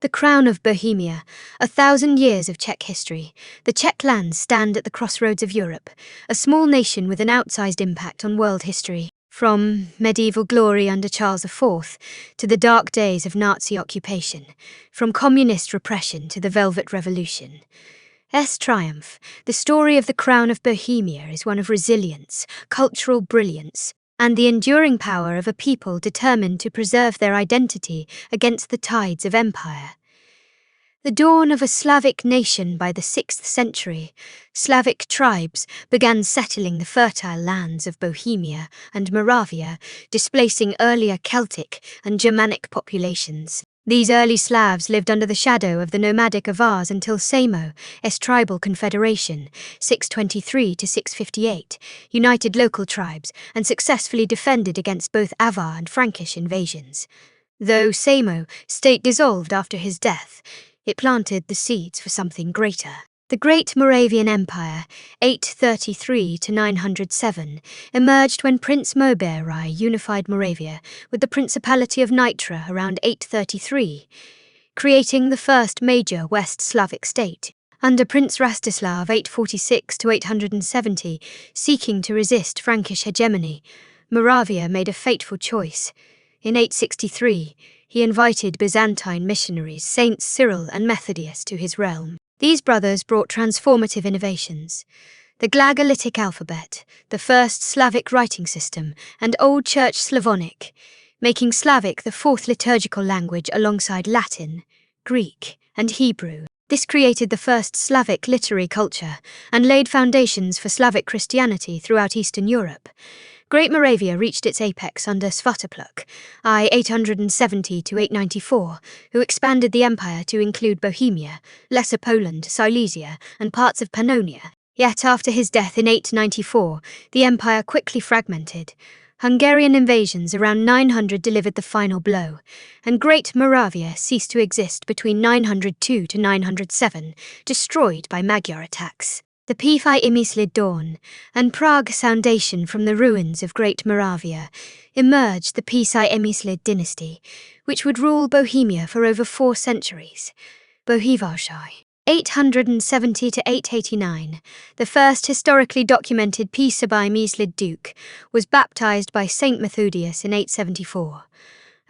The crown of Bohemia, 1,000 years of Czech history. The Czech lands stand at the crossroads of Europe, a small nation with an outsized impact on world history. From medieval glory under Charles IV to the dark days of Nazi occupation, from communist repression to the Velvet Revolution. Triumph, the story of the crown of Bohemia is one of resilience, cultural brilliance, and the enduring power of a people determined to preserve their identity against the tides of empire. The dawn of a Slavic nation by the 6th century, Slavic tribes began settling the fertile lands of Bohemia and Moravia, displacing earlier Celtic and Germanic populations. These early Slavs lived under the shadow of the nomadic Avars until Saymo's tribal confederation, 623 to 658, united local tribes and successfully defended against both Avar and Frankish invasions. Though Saymo's state dissolved after his death, it planted the seeds for something greater. The Great Moravian Empire, 833 to 907, emerged when Prince Mobirai unified Moravia with the Principality of Nitra around 833, creating the first major West Slavic state. Under Prince Rastislav 846 to 870, seeking to resist Frankish hegemony, Moravia made a fateful choice. In 863, he invited Byzantine missionaries Saints Cyril and Methodius to his realm. These brothers brought transformative innovations: the Glagolitic alphabet, the first Slavic writing system, and Old Church Slavonic, making Slavic the fourth liturgical language alongside Latin, Greek, and Hebrew. This created the first Slavic literary culture and laid foundations for Slavic Christianity throughout Eastern Europe. Great Moravia reached its apex under Svatopluk, I 870 to 894, who expanded the empire to include Bohemia, Lesser Poland, Silesia, and parts of Pannonia. Yet after his death in 894, the empire quickly fragmented. Hungarian invasions around 900 delivered the final blow, and Great Moravia ceased to exist between 902 to 907, destroyed by Magyar attacks. The P5 Imislid dawn and Prague foundation from the ruins of Great Moravia emerged the P5 Imislid dynasty, which would rule Bohemia for over 4 centuries. Bohevalshai, 870 to 889, the first historically documented P5 Imislid duke, was baptized by Saint Methodius in 874.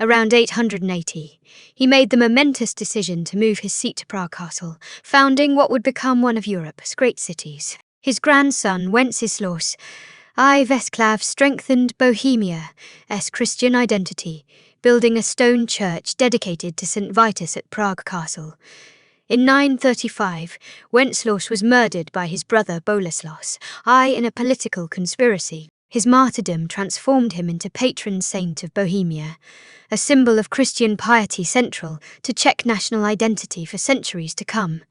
Around 880, he made the momentous decision to move his seat to Prague Castle, founding what would become one of Europe's great cities. His grandson, Wenceslaus I Vesclav, strengthened Bohemia's Christian identity, building a stone church dedicated to St. Vitus at Prague Castle. In 935, Wenceslaus was murdered by his brother Boleslaus I in a political conspiracy. His martyrdom transformed him into patron saint of Bohemia, a symbol of Christian piety central to Czech national identity for centuries to come.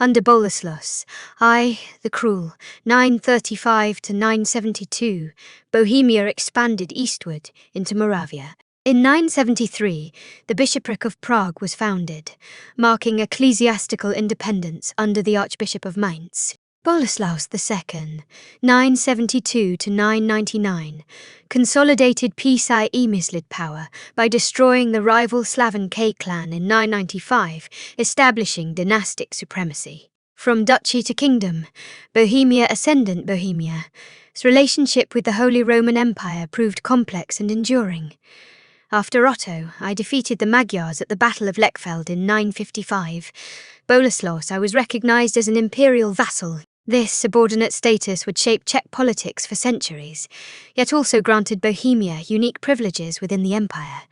Under Boleslaus I the Cruel, 935 to 972, Bohemia expanded eastward into Moravia. In 973, the Bishopric of Prague was founded, marking ecclesiastical independence under the Archbishop of Mainz. Boleslaus II, 972 to 999, consolidated P5 Imislid power by destroying the rival Slavan K clan in 995, establishing dynastic supremacy. From duchy to kingdom, Bohemia ascendant Bohemia's relationship with the Holy Roman Empire proved complex and enduring. After Otto I defeated the Magyars at the Battle of Lechfeld in 955, Boleslaus I was recognized as an imperial vassal. This subordinate status would shape Czech politics for centuries, yet also granted Bohemia unique privileges within the empire.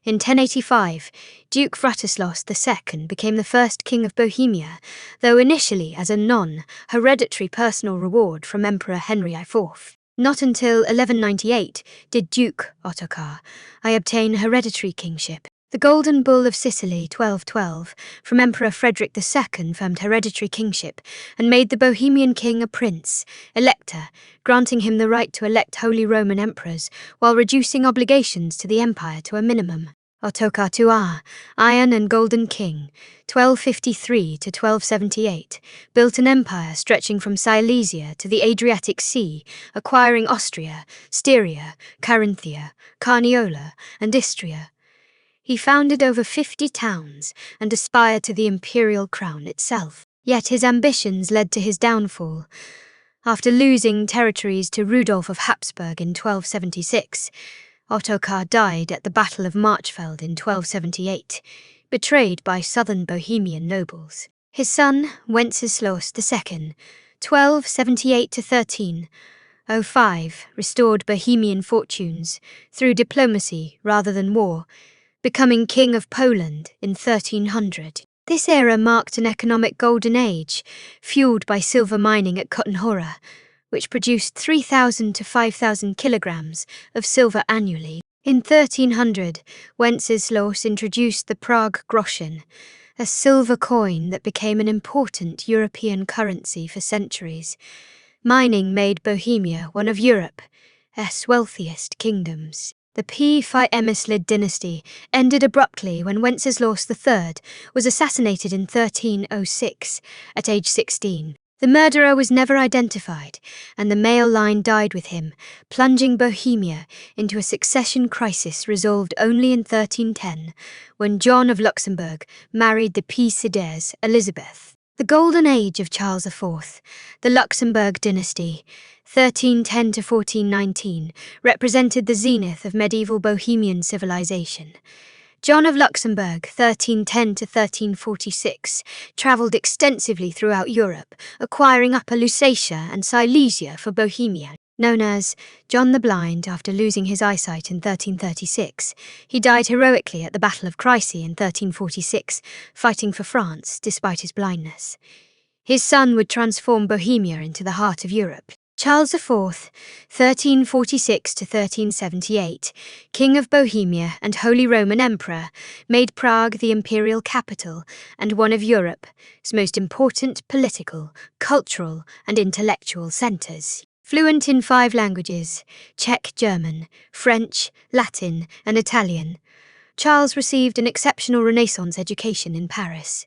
In 1085, Duke Vratislaus II became the first king of Bohemia, though initially as a non-hereditary personal reward from Emperor Henry IV. Not until 1198 did Duke Ottokar I obtain hereditary kingship. The Golden Bull of Sicily 1212 from Emperor Frederick II confirmed hereditary kingship and made the Bohemian king a prince, elector, granting him the right to elect Holy Roman emperors while reducing obligations to the empire to a minimum. Ottokar II, Iron and Golden King, 1253 to 1278, built an empire stretching from Silesia to the Adriatic Sea, acquiring Austria, Styria, Carinthia, Carniola, and Istria. He founded over 50 towns and aspired to the imperial crown itself. Yet his ambitions led to his downfall. After losing territories to Rudolf of Habsburg in 1276, Ottokar died at the Battle of Marchfeld in 1278, betrayed by southern Bohemian nobles. His son, Wenceslaus II, 1278–1305, restored Bohemian fortunes through diplomacy rather than war, becoming King of Poland in 1300. This era marked an economic golden age, fueled by silver mining at Kottenhora, which produced 3,000 to 5,000 kilograms of silver annually. In 1300, Wenceslaus introduced the Prague groschen, a silver coin that became an important European currency for centuries. Mining made Bohemia one of Europe's wealthiest kingdoms. The P-Emislid dynasty ended abruptly when Wenceslaus III was assassinated in 1306, at age 16. The murderer was never identified, and the male line died with him, plunging Bohemia into a succession crisis resolved only in 1310, when John of Luxembourg married the P-Side's Elizabeth. The Golden Age of Charles IV, the Luxembourg dynasty, 1310 to 1419, represented the zenith of medieval Bohemian civilization. John of Luxembourg, 1310 to 1346, travelled extensively throughout Europe, acquiring Upper Lusatia and Silesia for Bohemia. Known as John the Blind after losing his eyesight in 1336, he died heroically at the Battle of Crécy in 1346, fighting for France despite his blindness. His son would transform Bohemia into the heart of Europe. Charles IV, 1346 to 1378, King of Bohemia and Holy Roman Emperor, made Prague the imperial capital and one of Europe's most important political, cultural, and intellectual centres. Fluent in 5 languages, Czech, German, French, Latin, and Italian, Charles received an exceptional Renaissance education in Paris.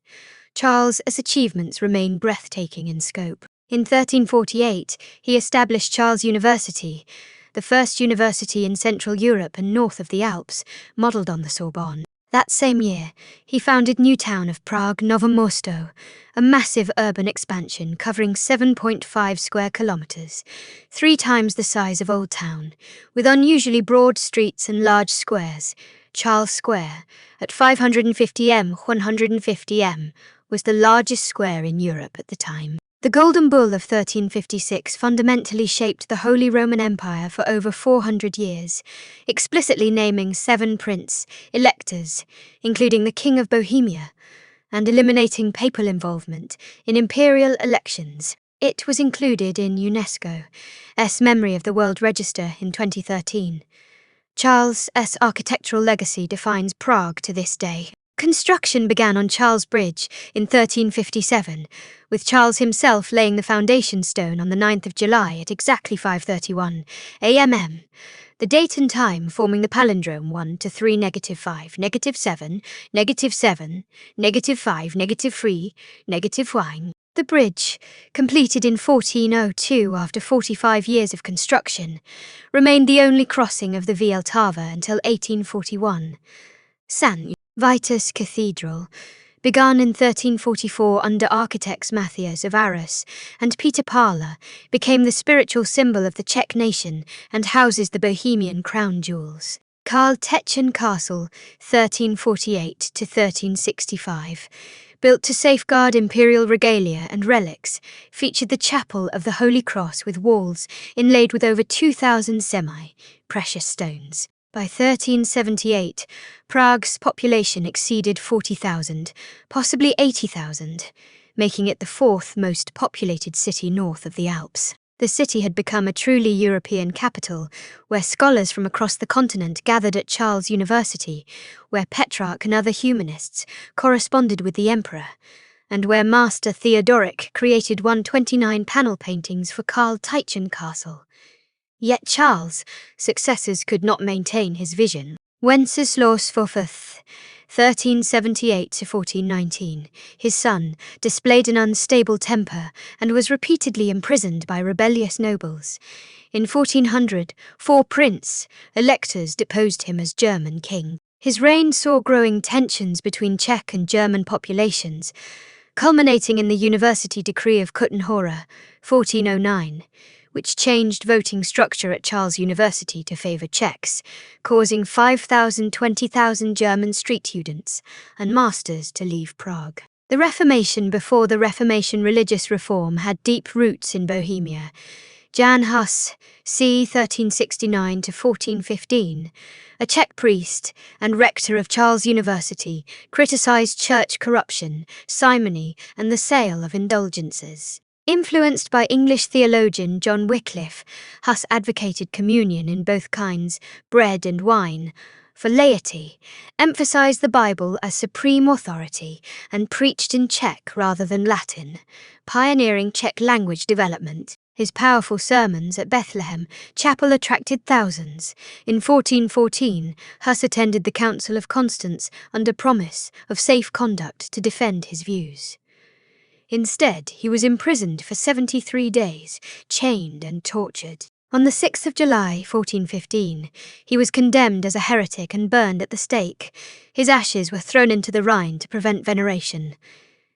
Charles's achievements remain breathtaking in scope. In 1348, he established Charles University, the first university in Central Europe and north of the Alps, modelled on the Sorbonne. That same year, he founded new town of Prague Novo Mesto, a massive urban expansion covering 7.5 square kilometers, 3 times the size of Old Town, with unusually broad streets and large squares. Charles Square, at 550 m, 150 m, was the largest square in Europe at the time. The Golden Bull of 1356 fundamentally shaped the Holy Roman Empire for over 400 years, explicitly naming 7 prince-electors, including the King of Bohemia, and eliminating papal involvement in imperial elections. It was included in UNESCO's Memory of the World Register in 2013. Charles's architectural legacy defines Prague to this day. Construction began on Charles Bridge in 1357, with Charles himself laying the foundation stone on the 9th of July at exactly 5:31 a.m. The date and time forming the palindrome 1 to 3 -5 -7 -7 -5 -3 -1. The bridge, completed in 1402 after 45 years of construction, remained the only crossing of the Via Tava until 1841. St. Vitus Cathedral, begun in 1344 under architects Matthias of Arras and Peter Parler, became the spiritual symbol of the Czech nation and houses the Bohemian crown jewels. Karl Techen Castle, 1348 to 1365, built to safeguard imperial regalia and relics, featured the Chapel of the Holy Cross with walls inlaid with over 2,000 semi-precious stones. By 1378, Prague's population exceeded 40,000, possibly 80,000, making it the 4th most populated city north of the Alps. The city had become a truly European capital, where scholars from across the continent gathered at Charles University, where Petrarch and other humanists corresponded with the emperor, and where Master Theodoric created 129 panel paintings for Karl Techen Castle. Yet Charles' successors could not maintain his vision. Wenceslaus IV, 1378 to 1419, his son, displayed an unstable temper and was repeatedly imprisoned by rebellious nobles. In 1400, 4 prince-electors deposed him as German king. His reign saw growing tensions between Czech and German populations, culminating in the University Decree of Kutná-Hora, 1409, which changed voting structure at Charles University to favour Czechs, causing 20,000 German street students and masters to leave Prague. The Reformation before the Reformation religious reform had deep roots in Bohemia. Jan Hus, c. 1369 to 1415, a Czech priest and rector of Charles University, criticised church corruption, simony, and the sale of indulgences. Influenced by English theologian John Wycliffe, Huss advocated communion in both kinds, bread and wine, for laity, emphasized the Bible as supreme authority, and preached in Czech rather than Latin, pioneering Czech language development. His powerful sermons at Bethlehem Chapel attracted thousands. In 1414, Huss attended the Council of Constance under promise of safe conduct to defend his views. Instead, he was imprisoned for 73 days, chained and tortured. On the 6th of July, 1415, he was condemned as a heretic and burned at the stake. His ashes were thrown into the Rhine to prevent veneration.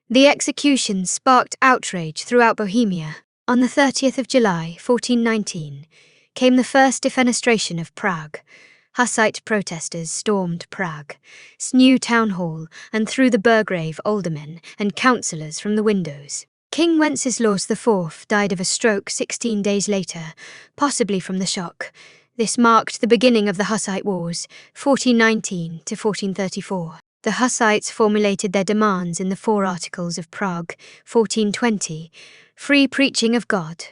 The execution sparked outrage throughout Bohemia. On the 30th of July, 1419, came the first defenestration of Prague. Hussite protesters stormed Prague's new town hall and threw the Burgrave aldermen and councillors from the windows. King Wenceslaus IV died of a stroke 16 days later, possibly from the shock. This marked the beginning of the Hussite Wars, 1419 to 1434. The Hussites formulated their demands in the 4 Articles of Prague, 1420, free preaching of God's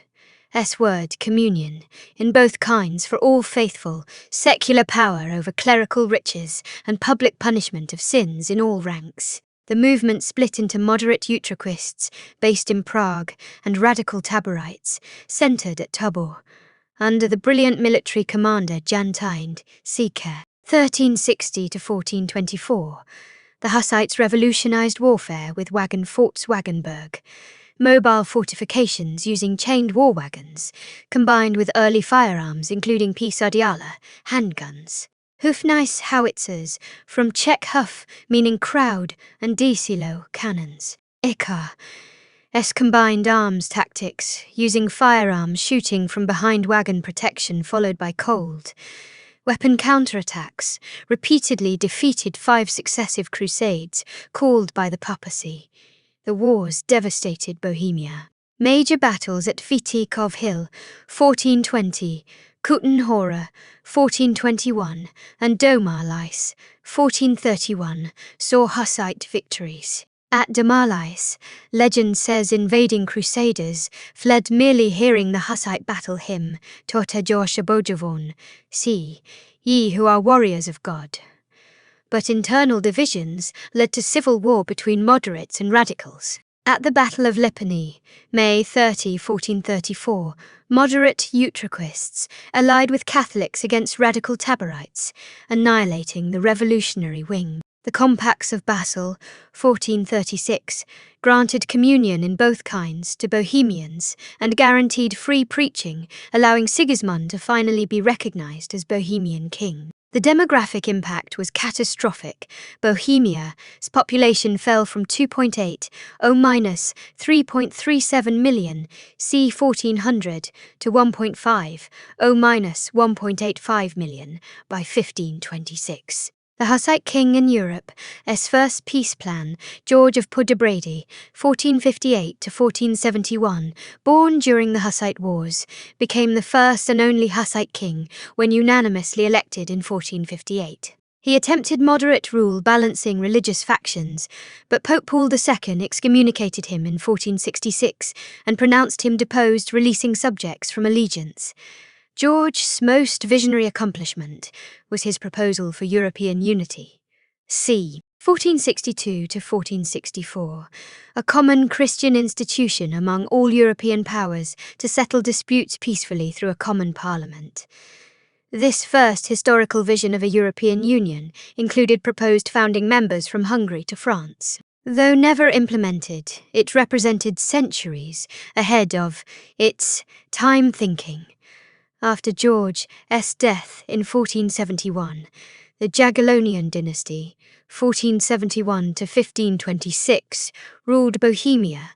word, communion, in both kinds for all faithful, secular power over clerical riches, and public punishment of sins in all ranks. The movement split into moderate Utraquists, based in Prague, and radical Taborites, centred at Tabor, under the brilliant military commander Jan Tind, Seeker. 1360 to 1424, the Hussites revolutionized warfare with wagon forts Wagenburg, mobile fortifications using chained war wagons, combined with early firearms including pisardiala, handguns. Hufneis howitzers, from Czech huf, meaning crowd, and disilo, cannons. Ikar combined arms tactics, using firearms shooting from behind wagon protection followed by cold weapon counterattacks, repeatedly defeated 5 successive crusades called by the papacy. The wars devastated Bohemia. Major battles at Vítikov Hill, 1420, Kutná-Hora, 1421, and Domáľas, 1431, saw Hussite victories. At Domáľas, legend says invading crusaders fled merely hearing the Hussite battle hymn, Tota Jorsha Bojavon, see, ye who are warriors of God. But internal divisions led to civil war between moderates and radicals. At the Battle of Lipany, May 30, 1434, moderate Utraquists allied with Catholics against radical Taborites, annihilating the revolutionary wing. The Compacts of Basel, 1436, granted communion in both kinds to Bohemians and guaranteed free preaching, allowing Sigismund to finally be recognized as Bohemian king. The demographic impact was catastrophic. Bohemia's population fell from 2.8, 3.37 million, c. 1400, to 1.5, 1.85 million by 1526. The Hussite king in Europe's first peace plan, George of Pudebrady, 1458 to 1471, born during the Hussite Wars, became the first and only Hussite king when unanimously elected in 1458. He attempted moderate rule balancing religious factions, but Pope Paul II excommunicated him in 1466 and pronounced him deposed, releasing subjects from allegiance. George's most visionary accomplishment was his proposal for European unity. c. 1462 to 1464, a common Christian institution among all European powers to settle disputes peacefully through a common parliament. This first historical vision of a European Union included proposed founding members from Hungary to France. Though never implemented, it represented centuries ahead of its time thinking. After George's death in 1471, The Jagiellonian dynasty, 1471 to 1526, ruled Bohemia,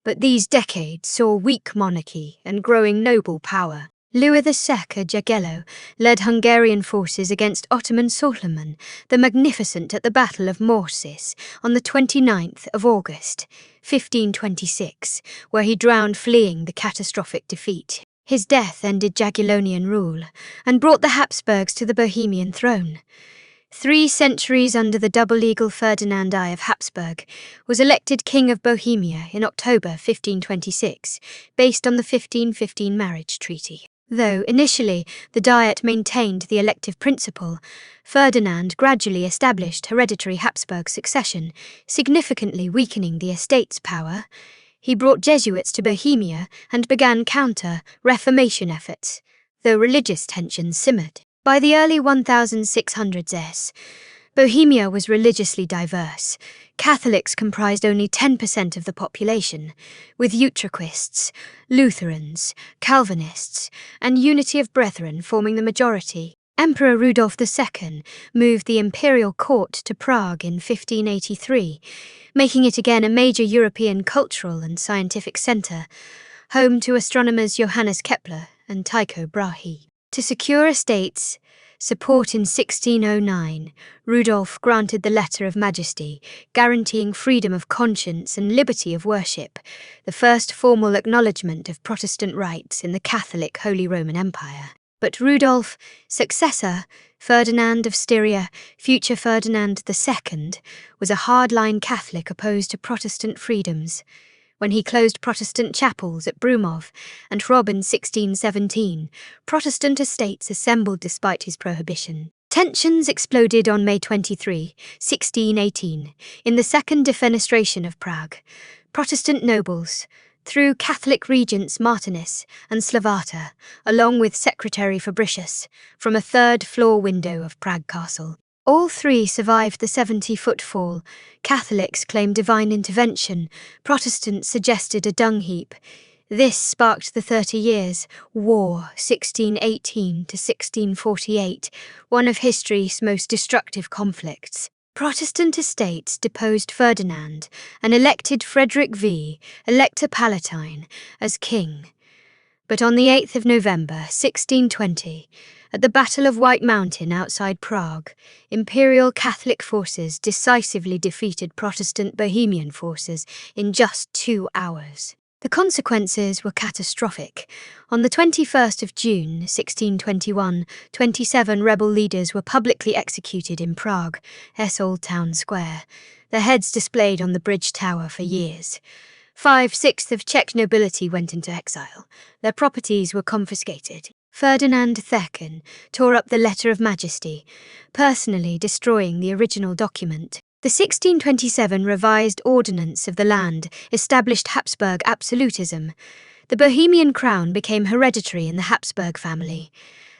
but these decades saw weak monarchy and growing noble power. Louis II Jagiello led Hungarian forces against Ottoman Suleiman the Magnificent at the Battle of Morsis on the 29th of August, 1526, where he drowned fleeing the catastrophic defeat. His death ended Jagiellonian rule and brought the Habsburgs to the Bohemian throne. 3 centuries under the double eagle Ferdinand I of Habsburg was elected King of Bohemia in October 1526, based on the 1515 marriage treaty. Though initially the Diet maintained the elective principle, Ferdinand gradually established hereditary Habsburg succession, significantly weakening the estate's power. He brought Jesuits to Bohemia and began counter-Reformation efforts, though religious tensions simmered. By the early 1600s, Bohemia was religiously diverse. Catholics comprised only 10% of the population, with Utraquists, Lutherans, Calvinists, and Unity of Brethren forming the majority. Emperor Rudolf II moved the imperial court to Prague in 1583, making it again a major European cultural and scientific centre, home to astronomers Johannes Kepler and Tycho Brahe. To secure estates support in 1609, Rudolf granted the Letter of Majesty, guaranteeing freedom of conscience and liberty of worship, the first formal acknowledgement of Protestant rights in the Catholic Holy Roman Empire. But Rudolf's successor, Ferdinand of Styria, future Ferdinand II, was a hardline Catholic opposed to Protestant freedoms. When he closed Protestant chapels at Brumov and Hrob in 1617, Protestant estates assembled despite his prohibition. Tensions exploded on May 23, 1618, in the Second Defenestration of Prague. Protestant nobles, through Catholic regents Martinus and Slavata, along with Secretary Fabricius, from a third-floor window of Prague Castle. All 3 survived the 70-foot fall. Catholics claimed divine intervention. Protestants suggested a dung heap. This sparked the 30 Years' War, 1618 to 1648, one of history's most destructive conflicts. Protestant estates deposed Ferdinand and elected Frederick V, Elector Palatine, as king. But on the 8th of November, 1620, at the Battle of White Mountain outside Prague, Imperial Catholic forces decisively defeated Protestant Bohemian forces in just 2 hours. The consequences were catastrophic. On the 21st of June, 1621, 27 rebel leaders were publicly executed in Prague's Old Town Square, their heads displayed on the bridge tower for years. 5/6 of Czech nobility went into exile. Their properties were confiscated. Ferdinand II tore up the Letter of Majesty, personally destroying the original document. The 1627 revised Ordinance of the Land established Habsburg absolutism. The Bohemian crown became hereditary in the Habsburg family.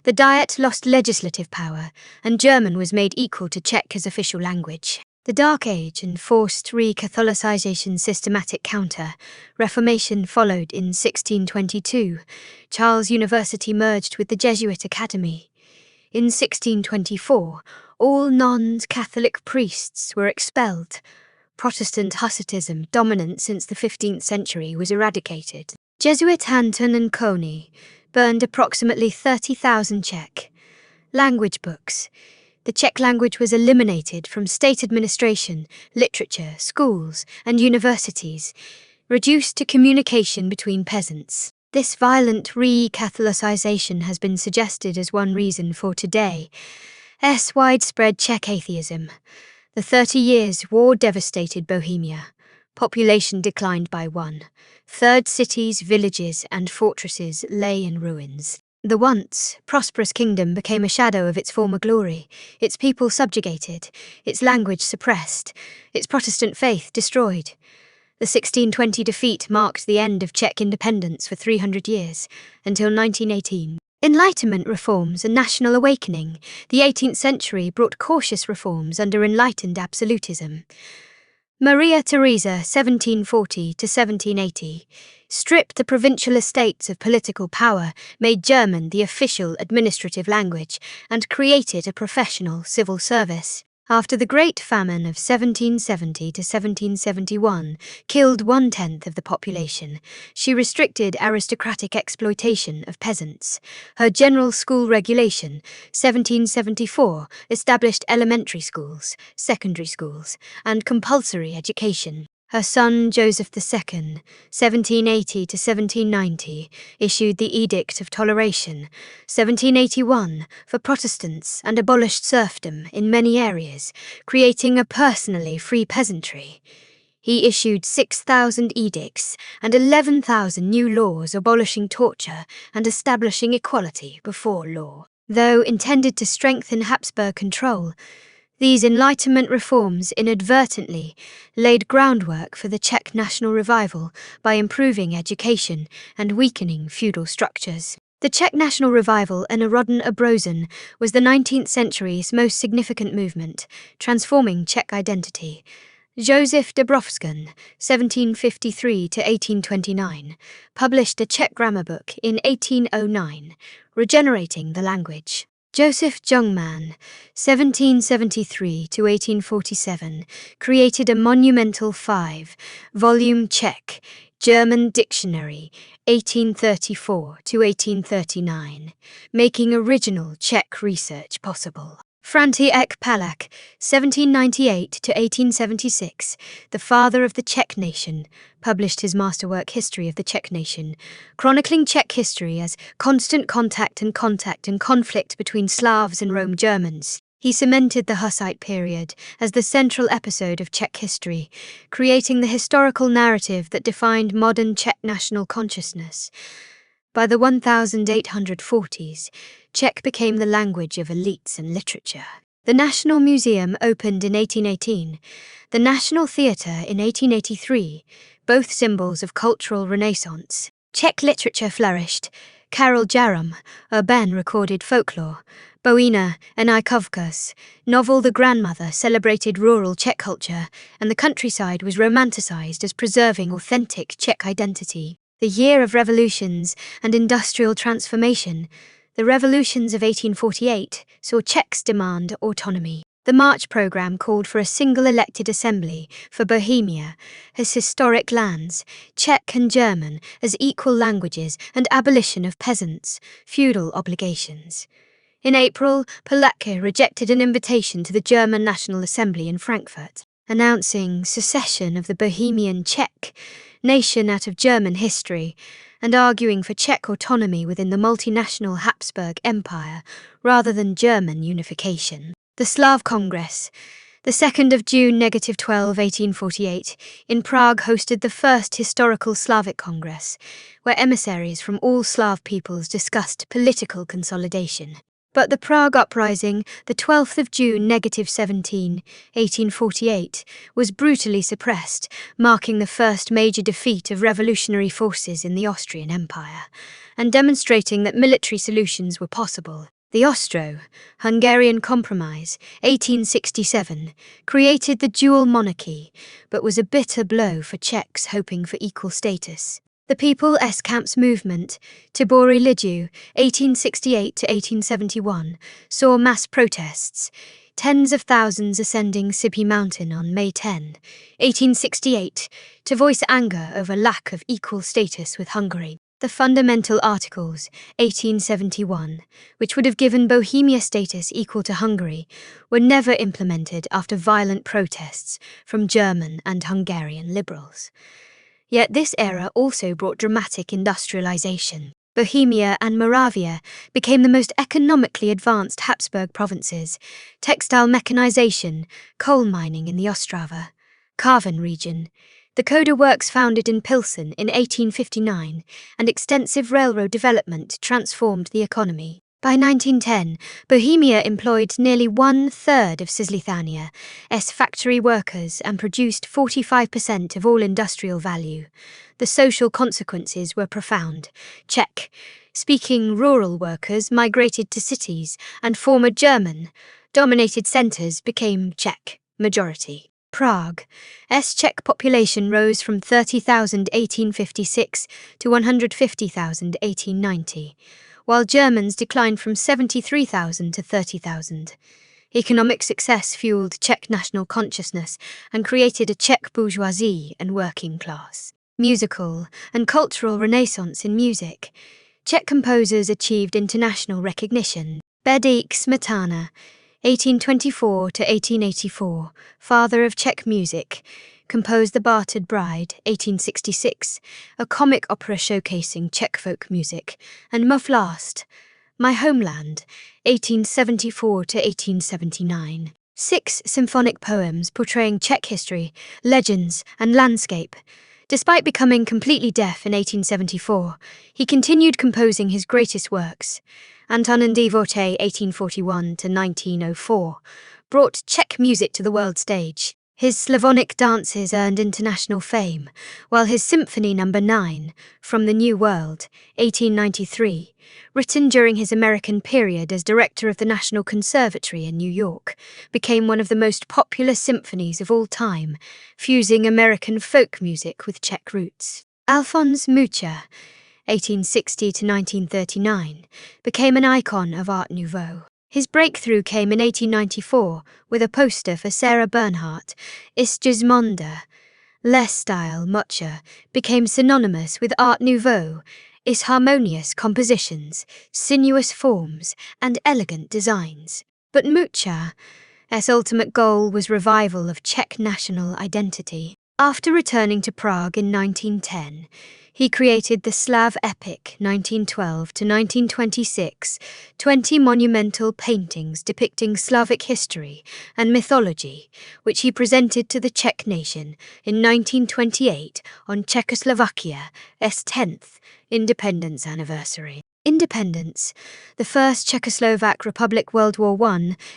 The Diet lost legislative power, and German was made equal to Czech as official language. The Dark Age and forced re-Catholicization systematic counter-Reformation followed in 1622. Charles University merged with the Jesuit Academy. In 1624, all non-Catholic priests were expelled. Protestant Hussitism, dominant since the 15th century, was eradicated. Jesuit Anton and Kony burned approximately 30,000 Czech language books. The Czech language was eliminated from state administration, literature, schools, and universities, reduced to communication between peasants. This violent re-Catholicization has been suggested as one reason for today's widespread Czech atheism. The 30 Years' War devastated Bohemia. Population declined by 1/3. Cities, villages, and fortresses lay in ruins. The once prosperous kingdom became a shadow of its former glory, its people subjugated, its language suppressed, its Protestant faith destroyed. The 1620 defeat marked the end of Czech independence for 300 years, until 1918. Enlightenment reforms and national awakening. The 18th century brought cautious reforms under enlightened absolutism. Maria Theresa, 1740 to 1780, stripped the provincial estates of political power, made German the official administrative language, and created a professional civil service. After the Great Famine of 1770 to 1771 killed 1/10 of the population, she restricted aristocratic exploitation of peasants. Her General School Regulation, 1774, established elementary schools, secondary schools, and compulsory education. Her son Joseph II, 1780 to 1790, issued the Edict of Toleration, 1781, for Protestants and abolished serfdom in many areas, creating a personally free peasantry. He issued 6,000 edicts and 11,000 new laws abolishing torture and establishing equality before law. Though intended to strengthen Habsburg control, these Enlightenment reforms inadvertently laid groundwork for the Czech national revival by improving education and weakening feudal structures. The Czech national revival and Narodní obrozen was the 19th century's most significant movement, transforming Czech identity. Joseph Dobrovský, 1753 to 1829, published a Czech grammar book in 1809, regenerating the language. Joseph Jungmann, 1773 to 1847, created a monumental 5-volume Czech German dictionary, 1834 to 1839, making original Czech research possible. František Palach, 1798 to 1876, the father of the Czech nation, published his masterwork History of the Czech Nation, chronicling Czech history as constant contact and conflict between Slavs and Rome Germans. He cemented the Hussite period as the central episode of Czech history, creating the historical narrative that defined modern Czech national consciousness. By the 1840s, Czech became the language of elites and literature. The National Museum opened in 1818, the National Theatre in 1883, both symbols of cultural renaissance. Czech literature flourished. Karel Jarom, Urban recorded folklore. Boina and I Kavkaz, novel The Grandmother, celebrated rural Czech culture, and the countryside was romanticized as preserving authentic Czech identity. The year of revolutions and industrial transformation, the revolutions of 1848 saw Czechs demand autonomy. The March programme called for a single elected assembly for Bohemia as historic lands, Czech and German as equal languages, and abolition of peasants' feudal obligations. In April, Palach rejected an invitation to the German National Assembly in Frankfurt, announcing secession of the Bohemian Czech nation out of German history, and arguing for Czech autonomy within the multinational Habsburg Empire rather than German unification. The Slav Congress, the 2nd of June, -12, 1848, in Prague hosted the first historical Slavic Congress, where emissaries from all Slav peoples discussed political consolidation. But the Prague Uprising, the 12th of June, -17, 1848, was brutally suppressed, marking the first major defeat of revolutionary forces in the Austrian Empire, and demonstrating that military solutions were possible. The Austro-Hungarian Compromise, 1867, created the dual monarchy, but was a bitter blow for Czechs hoping for equal status. The People's Camps Movement, Tibori Lidu, 1868 to 1871, saw mass protests, tens of thousands ascending Sipi Mountain on May 10, 1868, to voice anger over lack of equal status with Hungary. The Fundamental Articles, 1871, which would have given Bohemia status equal to Hungary, were never implemented after violent protests from German and Hungarian liberals. Yet this era also brought dramatic industrialization. Bohemia and Moravia became the most economically advanced Habsburg provinces, textile mechanization, coal mining in the Ostrava, Karvan region, the Koda works founded in Pilsen in 1859, and extensive railroad development transformed the economy. By 1910, Bohemia employed nearly 1/3 of Cisleithania's factory workers and produced 45% of all industrial value. The social consequences were profound. Czech-speaking rural workers migrated to cities, and former German-dominated centers became Czech majority. Prague's Czech population rose from 30,000 1856 to 150,000 1890, while Germans declined from 73,000 to 30,000. Economic success fueled Czech national consciousness and created a Czech bourgeoisie and working class. Musical and cultural renaissance in music. Czech composers achieved international recognition. Bedřich Smetana, 1824 to 1884, father of Czech music, composed The Battered Bride, 1866, a comic opera showcasing Czech folk music, and Muff Last, My Homeland, 1874 to 1879. 6 symphonic poems portraying Czech history, legends, and landscape. Despite becoming completely deaf in 1874, he continued composing his greatest works. Antonín Dvořák, 1841 to 1904, brought Czech music to the world stage. His Slavonic dances earned international fame, while his Symphony No. 9, From the New World, 1893, written during his American period as director of the National Conservatory in New York, became one of the most popular symphonies of all time, fusing American folk music with Czech roots. Alphonse Mucha, 1860 to 1939, became an icon of Art Nouveau. His breakthrough came in 1894 with a poster for Sarah Bernhardt, Ist Gismonda. Les style Mucha became synonymous with Art Nouveau, its harmonious compositions, sinuous forms, and elegant designs. But Mucha's ultimate goal was revival of Czech national identity. After returning to Prague in 1910, he created the Slav epic 1912 to 1926, 20 monumental paintings depicting Slavic history and mythology, which he presented to the Czech nation in 1928 on Czechoslovakia's 10th independence anniversary. Independence. The First Czechoslovak Republic. World War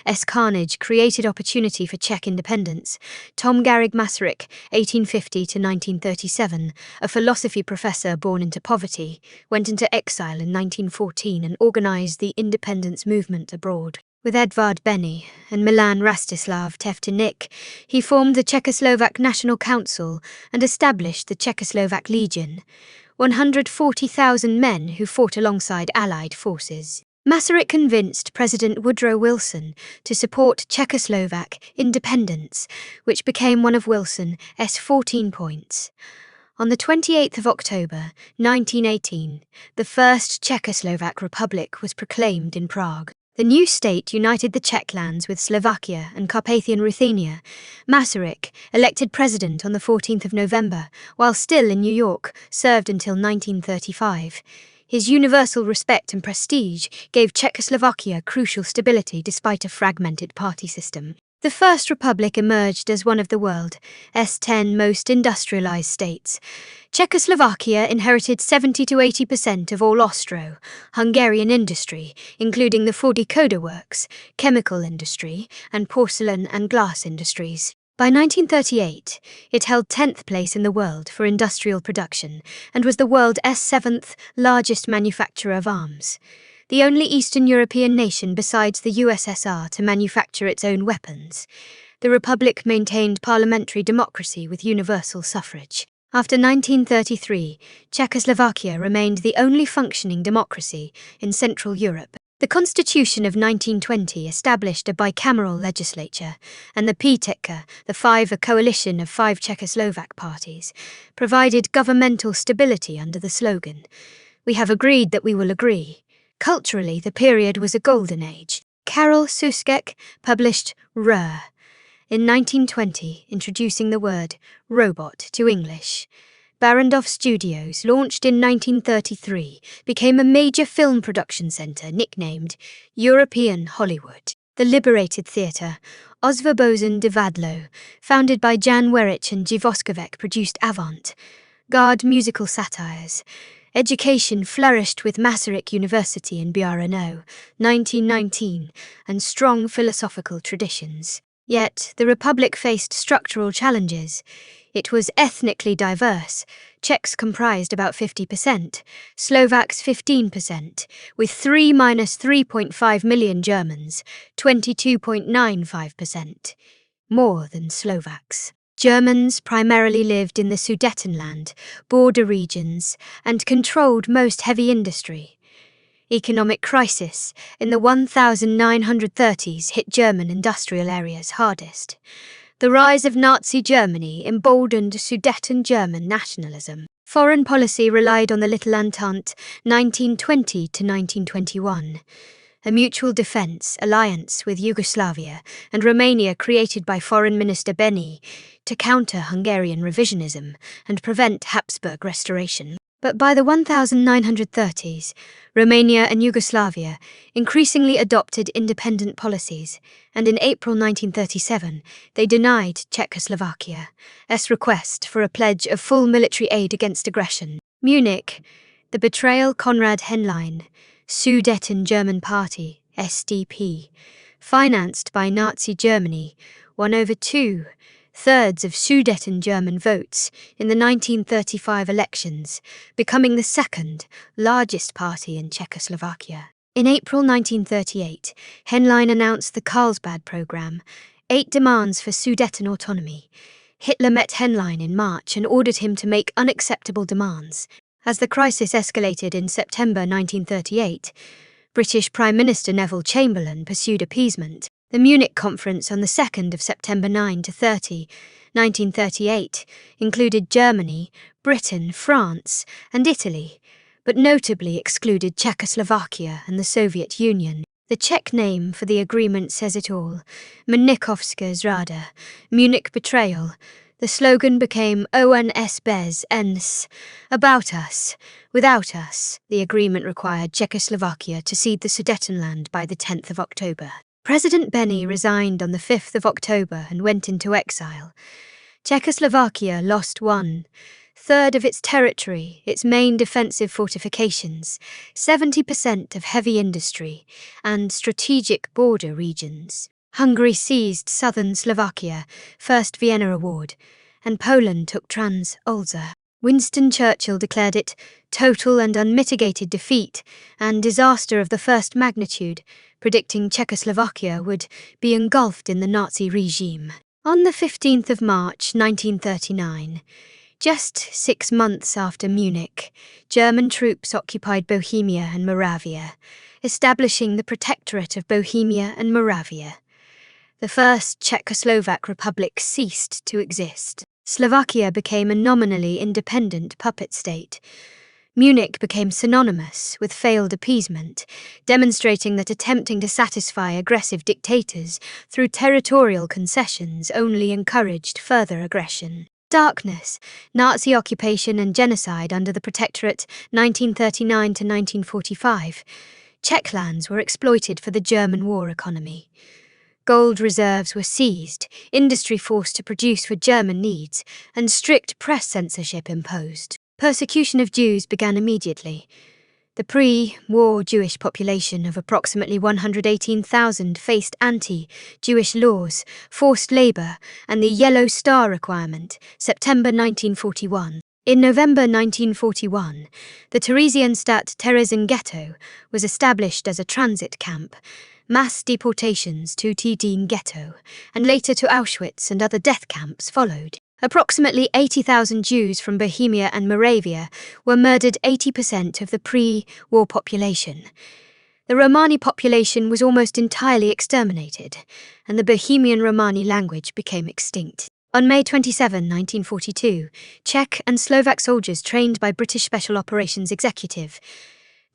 I's carnage created opportunity for Czech independence. Tom Garrigue Masaryk, 1850 to 1937, a philosophy professor born into poverty, went into exile in 1914 and organized the independence movement abroad. With Edvard Benny and Milan Rastislav Tevtinik, he formed the Czechoslovak National Council and established the Czechoslovak Legion, 140,000 men who fought alongside Allied forces. Masaryk convinced President Woodrow Wilson to support Czechoslovak independence, which became one of Wilson's 14 points. On the 28th of October, 1918, the First Czechoslovak Republic was proclaimed in Prague. The new state united the Czech lands with Slovakia and Carpathian Ruthenia. Masaryk, elected president on the 14th of November, while still in New York, served until 1935. His universal respect and prestige gave Czechoslovakia crucial stability despite a fragmented party system. The First Republic emerged as one of the world's 10 most industrialized states. Czechoslovakia inherited 70 to 80% of all Austro-Hungarian industry, including the Ford decoder works, chemical industry, and porcelain and glass industries. By 1938, it held 10th place in the world for industrial production and was the world's 7th largest manufacturer of arms. The only Eastern European nation besides the USSR to manufacture its own weapons. The Republic maintained parliamentary democracy with universal suffrage. After 1933, Czechoslovakia remained the only functioning democracy in Central Europe. The Constitution of 1920 established a bicameral legislature, and the Pětka, a coalition of 5 Czechoslovak parties, provided governmental stability under the slogan, "We have agreed that we will agree." Culturally, the period was a golden age. Karel Suskek published R in 1920, introducing the word robot to English. Barrandov Studios, launched in 1933, became a major film production center nicknamed European Hollywood. The Liberated Theatre, Osvobozen Divadlo, founded by Jan Werich and Jivoskovec, produced avant-garde musical satires. Education flourished with Masaryk University in Brno, 1919, and strong philosophical traditions. Yet, the Republic faced structural challenges. It was ethnically diverse. Czechs comprised about 50%, Slovaks 15%, with 3–3.5 million Germans, 22.95%. more than Slovaks. Germans primarily lived in the Sudetenland, border regions, and controlled most heavy industry. Economic crisis in the 1930s hit German industrial areas hardest. The rise of Nazi Germany emboldened Sudeten German nationalism. Foreign policy relied on the Little Entente, 1920 to 1921. A mutual defence alliance with Yugoslavia and Romania created by Foreign Minister Beni to counter Hungarian revisionism and prevent Habsburg restoration. But by the 1930s, Romania and Yugoslavia increasingly adopted independent policies, and in April 1937 they denied Czechoslovakia's request for a pledge of full military aid against aggression. Munich, the betrayal Konrad Henlein, Sudeten German Party, SDP, financed by Nazi Germany, won over 2/3 of Sudeten German votes in the 1935 elections, becoming the second largest party in Czechoslovakia. In April 1938, Henlein announced the Carlsbad Programme, 8 demands for Sudeten autonomy. Hitler met Henlein in March and ordered him to make unacceptable demands. As the crisis escalated in September 1938, British Prime Minister Neville Chamberlain pursued appeasement. The Munich Conference on the 2nd of September 9 to 30, 1938, included Germany, Britain, France, and Italy, but notably excluded Czechoslovakia and the Soviet Union. The Czech name for the agreement says it all: Mnichovská zrada, Munich betrayal. The slogan became ONS bez ens, about us, without us. The agreement required Czechoslovakia to cede the Sudetenland by the 10th of October. President Beni resigned on the 5th of October and went into exile. Czechoslovakia lost 1/3 of its territory, its main defensive fortifications, 70% of heavy industry, and strategic border regions. Hungary seized southern Slovakia, First Vienna Award, and Poland took Trans-Olza. Winston Churchill declared it total and unmitigated defeat and disaster of the first magnitude, predicting Czechoslovakia would be engulfed in the Nazi regime. On the 15th of March 1939, just 6 months after Munich, German troops occupied Bohemia and Moravia, establishing the Protectorate of Bohemia and Moravia. The first Czechoslovak republic ceased to exist. Slovakia became a nominally independent puppet state. Munich became synonymous with failed appeasement, demonstrating that attempting to satisfy aggressive dictators through territorial concessions only encouraged further aggression. Darkness, Nazi occupation and genocide under the Protectorate, 1939 to 1945. Czech lands were exploited for the German war economy. Gold reserves were seized, industry forced to produce for German needs, and strict press censorship imposed. Persecution of Jews began immediately. The pre-war Jewish population of approximately 118,000 faced anti-Jewish laws, forced labor, and the Yellow Star requirement, September 1941. In November 1941, the Theresienstadt Terezin Ghetto was established as a transit camp. Mass deportations to Tydin Ghetto, and later to Auschwitz and other death camps followed. Approximately 80,000 Jews from Bohemia and Moravia were murdered, 80% of the pre-war population. The Romani population was almost entirely exterminated, and the Bohemian Romani language became extinct. On May 27, 1942, Czech and Slovak soldiers trained by British Special Operations Executive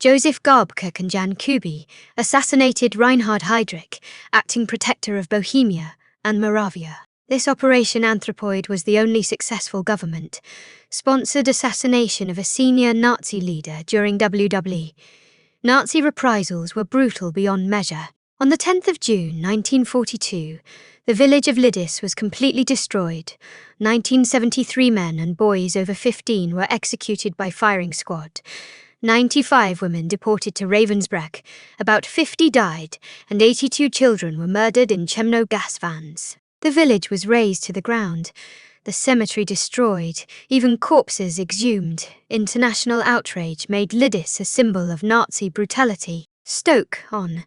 Joseph Garbke and Jan Kuby assassinated Reinhard Heydrich, acting protector of Bohemia and Moravia. This Operation Anthropoid was the only successful government-sponsored assassination of a senior Nazi leader during WW. Nazi reprisals were brutal beyond measure. On the 10th of June 1942, the village of Lidis was completely destroyed. 1973 men and boys over 15 were executed by firing squad. 95 women deported to Ravensbrück, about 50 died, and 82 children were murdered in Chemno gas vans. The village was razed to the ground, the cemetery destroyed, even corpses exhumed. International outrage made Lidis a symbol of Nazi brutality. Stoke, on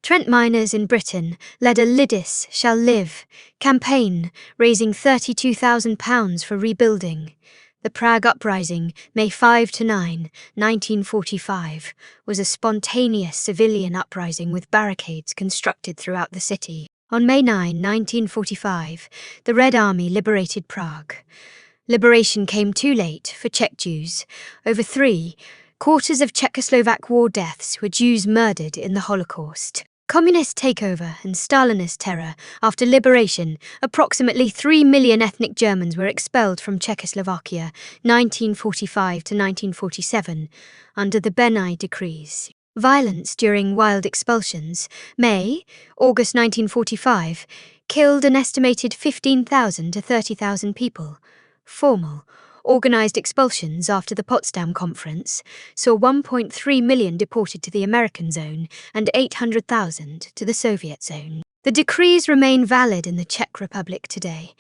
Trent miners in Britain led a Lidis Shall Live campaign, raising £32,000 for rebuilding. The Prague Uprising, May 5 to 9, 1945, was a spontaneous civilian uprising with barricades constructed throughout the city. On May 9, 1945, the Red Army liberated Prague. Liberation came too late for Czech Jews. Over 3/4 of Czechoslovak war deaths were Jews murdered in the Holocaust. Communist takeover and Stalinist terror. After liberation, approximately 3 million ethnic Germans were expelled from Czechoslovakia, 1945 to 1947, under the Benay decrees. Violence during wild expulsions, August 1945, killed an estimated 15,000 to 30,000 people. Formal, organized expulsions after the Potsdam Conference saw 1.3 million deported to the American zone and 800,000 to the Soviet zone. The decrees remain valid in the Czech Republic today.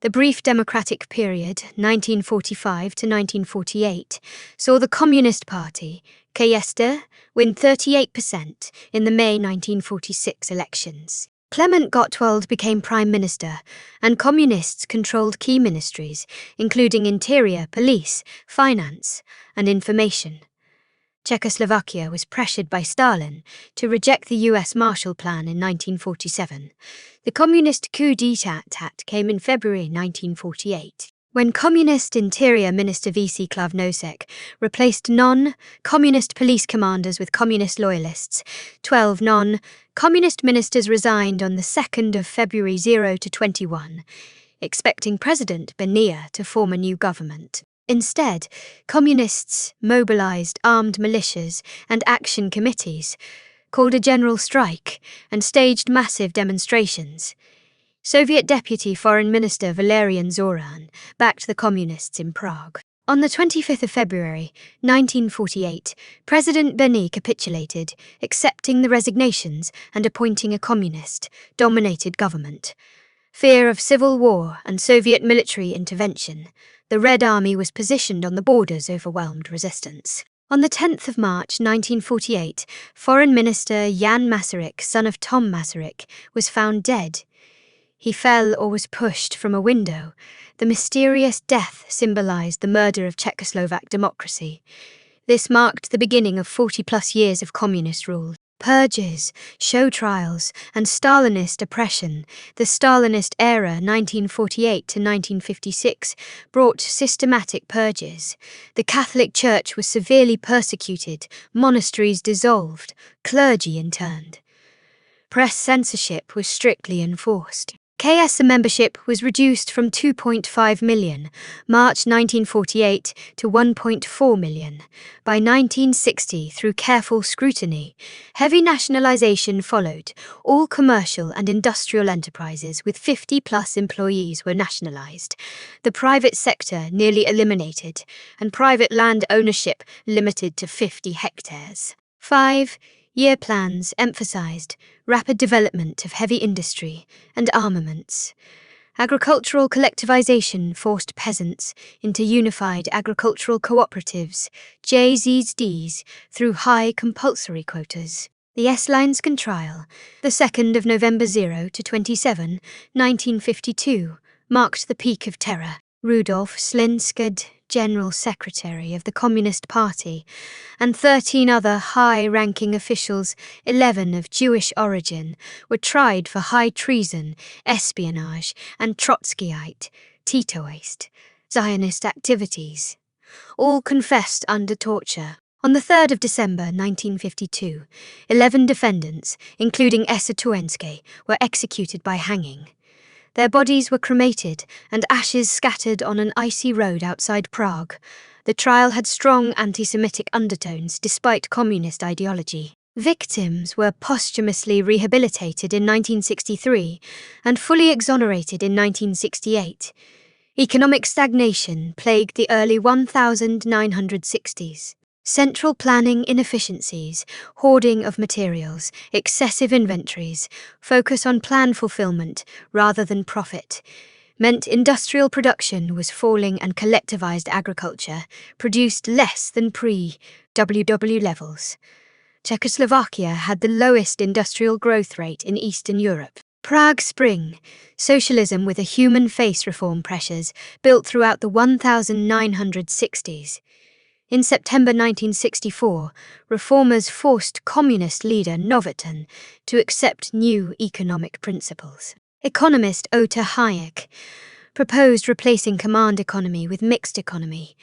The brief democratic period, 1945 to 1948, saw the Communist Party, KSD, win 38% in the May 1946 elections. Klement Gottwald became Prime Minister, and Communists controlled key ministries, including Interior, Police, Finance, and Information. Czechoslovakia was pressured by Stalin to reject the US Marshall Plan in 1947. The Communist coup d'état came in February 1948, when Communist Interior Minister Václav Nosek replaced non-Communist police commanders with Communist loyalists. 12 non-Communist ministers resigned on the 2nd of February 0-21, expecting President Benea to form a new government. Instead, Communists mobilized armed militias and action committees, called a general strike, and staged massive demonstrations. Soviet Deputy Foreign Minister Valerian Zoran backed the Communists in Prague. On the 25th of February, 1948, President Benea capitulated, accepting the resignations and appointing a communist-dominated government. Fear of civil war and Soviet military intervention, the Red Army was positioned on the borders, overwhelmed resistance. On the 10th of March 1948, Foreign Minister Jan Masaryk, son of Tom Masaryk, was found dead. He fell or was pushed from a window. The mysterious death symbolized the murder of Czechoslovak democracy. This marked the beginning of 40-plus years of communist rule. Purges, show trials, and Stalinist oppression. The Stalinist era, 1948 to 1956, brought systematic purges. The Catholic Church was severely persecuted, monasteries dissolved, clergy interned. Press censorship was strictly enforced. KSD membership was reduced from 2.5 million, March 1948, to 1.4 million. By 1960, through careful scrutiny, heavy nationalization followed. All commercial and industrial enterprises with 50-plus employees were nationalized. The private sector nearly eliminated, and private land ownership limited to 50 hectares. 5-year plans emphasized rapid development of heavy industry and armaments. Agricultural collectivization forced peasants into unified agricultural cooperatives, JZDs, through high compulsory quotas. The S-Linescan trial, the 2nd of November 0-27, 1952, marked the peak of terror. Rudolf Slinskad, General Secretary of the Communist Party, and 13 other high-ranking officials, 11 of Jewish origin, were tried for high treason, espionage, and Trotskyite, Titoist, Zionist activities. All confessed under torture. On the 3rd of December 1952, 11 defendants, including Esa Tuenske, were executed by hanging. Their bodies were cremated and ashes scattered on an icy road outside Prague. The trial had strong anti-Semitic undertones despite communist ideology. Victims were posthumously rehabilitated in 1963 and fully exonerated in 1968. Economic stagnation plagued the early 1960s. Central planning inefficiencies, hoarding of materials, excessive inventories, focus on plan fulfillment rather than profit, meant industrial production was falling and collectivized agriculture produced less than pre-WW levels. Czechoslovakia had the lowest industrial growth rate in Eastern Europe. Prague Spring, socialism with a human face reform pressures built throughout the 1960s. In September 1964, reformers forced communist leader Novotin to accept new economic principles. Economist Otto Hayek proposed replacing command economy with mixed economy.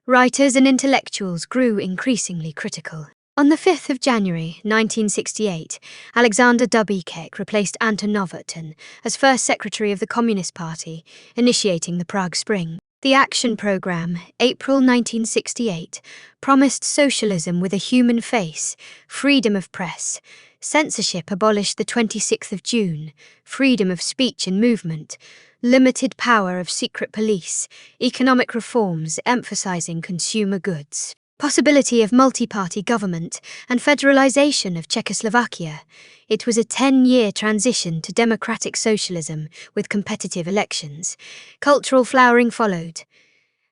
Writers and intellectuals grew increasingly critical. On the 5th of January 1968, Alexander Dubček replaced Anton Novotin as first secretary of the Communist Party, initiating the Prague Spring. The action program, April 1968, promised socialism with a human face, freedom of press, censorship abolished the 26th of June, freedom of speech and movement, limited power of secret police, economic reforms emphasizing consumer goods, possibility of multi-party government, and federalization of Czechoslovakia. It was a 10-year transition to democratic socialism with competitive elections. Cultural flowering followed.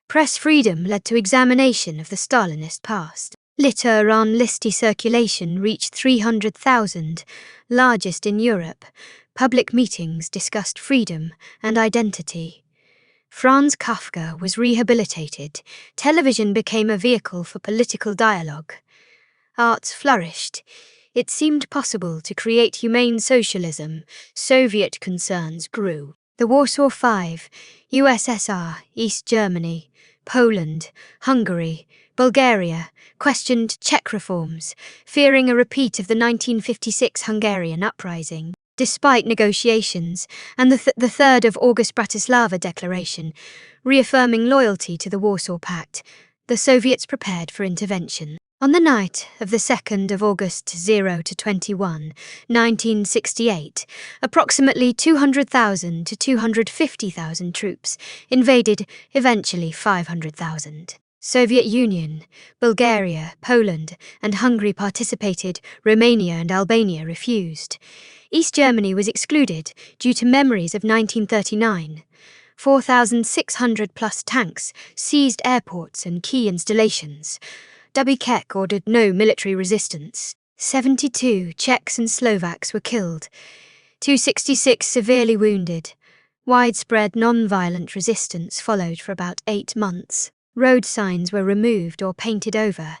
Press freedom led to examination of the Stalinist past. Litter on listy circulation reached 300,000, largest in Europe. Public meetings discussed freedom and identity. Franz Kafka was rehabilitated. Television became a vehicle for political dialogue. Arts flourished. It seemed possible to create humane socialism. Soviet concerns grew. The Warsaw Five, USSR, East Germany, Poland, Hungary, Bulgaria, questioned Czech reforms, fearing a repeat of the 1956 Hungarian uprising. Despite negotiations, and the 3rd of August Bratislava Declaration, reaffirming loyalty to the Warsaw Pact, the Soviets prepared for intervention. On the night of the 2nd of August 0-21, 1968, approximately 200,000 to 250,000 troops invaded, eventually 500,000. Soviet Union, Bulgaria, Poland, and Hungary participated, Romania and Albania refused. East Germany was excluded due to memories of 1939. 4,600 plus tanks seized airports and key installations. Dubček ordered no military resistance. 72 Czechs and Slovaks were killed. 266 severely wounded. Widespread non-violent resistance followed for about 8 months. Road signs were removed or painted over.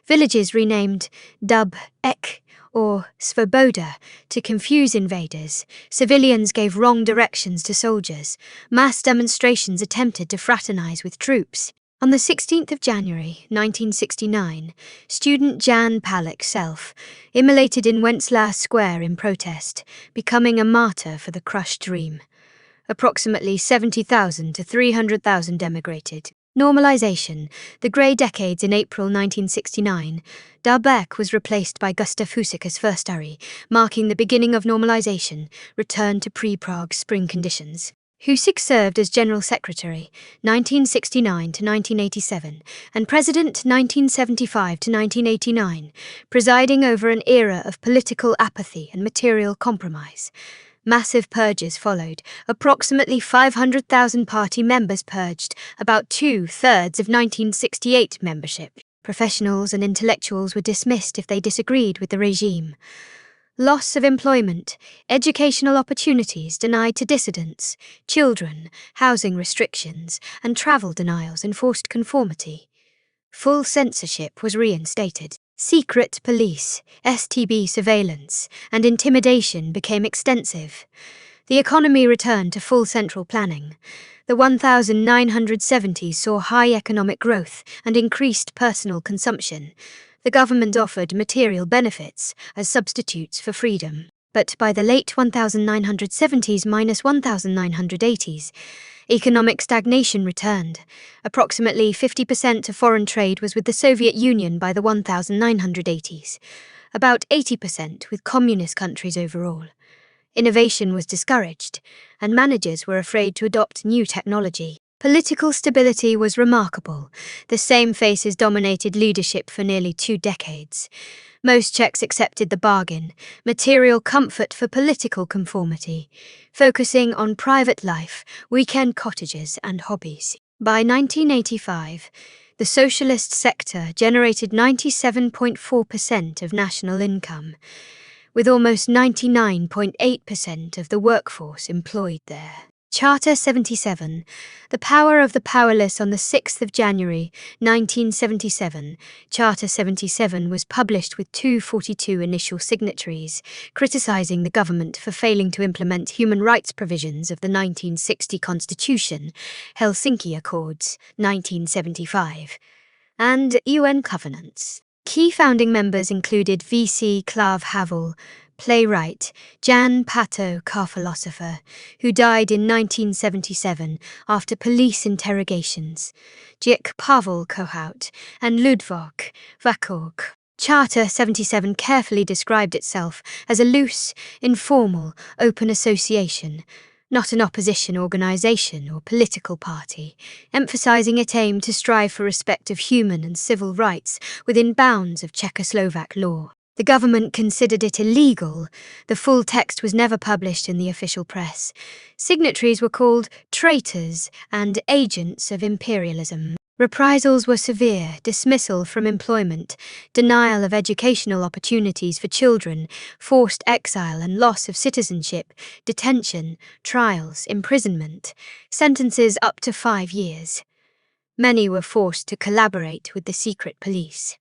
Villages renamed Dub-Ek or Svoboda to confuse invaders. Civilians gave wrong directions to soldiers. Mass demonstrations attempted to fraternize with troops. On the 16th of January, 1969, student Jan Palek self-immolated in Wenceslas Square in protest, becoming a martyr for the crushed dream. Approximately 70,000 to 300,000 emigrated. Normalization, the Grey Decades in April 1969, Dubček was replaced by Gustav Husák as first Uri, marking the beginning of normalization, return to pre-Prague Spring conditions. Husák served as General Secretary 1969 to 1987 and President 1975 to 1989, presiding over an era of political apathy and material compromise. Massive purges followed. Approximately 500,000 party members purged, about 2/3 of 1968 membership. Professionals and intellectuals were dismissed if they disagreed with the regime. Loss of employment, educational opportunities denied to dissidents, children, housing restrictions, and travel denials enforced conformity. Full censorship was reinstated. Secret police, STB surveillance, and intimidation became extensive. The economy returned to full central planning. The 1970s saw high economic growth and increased personal consumption. The government offered material benefits as substitutes for freedom. But by the late 1970s-1980s, economic stagnation returned. Approximately 50% of foreign trade was with the Soviet Union by the 1980s, about 80% with communist countries overall. Innovation was discouraged, and managers were afraid to adopt new technology. Political stability was remarkable. The same faces dominated leadership for nearly 2 decades. Most Czechs accepted the bargain, material comfort for political conformity, focusing on private life, weekend cottages and hobbies. By 1985, the socialist sector generated 97.4% of national income, with almost 99.8% of the workforce employed there. Charter 77, the power of the powerless. On the 6th of January 1977, Charter 77 was published with 242 initial signatories, criticising the government for failing to implement human rights provisions of the 1960 Constitution, Helsinki Accords 1975, and UN covenants. Key founding members included Václav Havel, playwright, Jan Pato, philosopher, who died in 1977 after police interrogations, Czech Pavel Kohout, and Ludvík Vachoř. Charter 77 carefully described itself as a loose, informal, open association, not an opposition organisation or political party, emphasising its aim to strive for respect of human and civil rights within bounds of Czechoslovak law. The government considered it illegal. The full text was never published in the official press. Signatories were called traitors and agents of imperialism. Reprisals were severe: dismissal from employment, denial of educational opportunities for children, forced exile and loss of citizenship, detention, trials, imprisonment, sentences up to 5 years. Many were forced to collaborate with the secret police.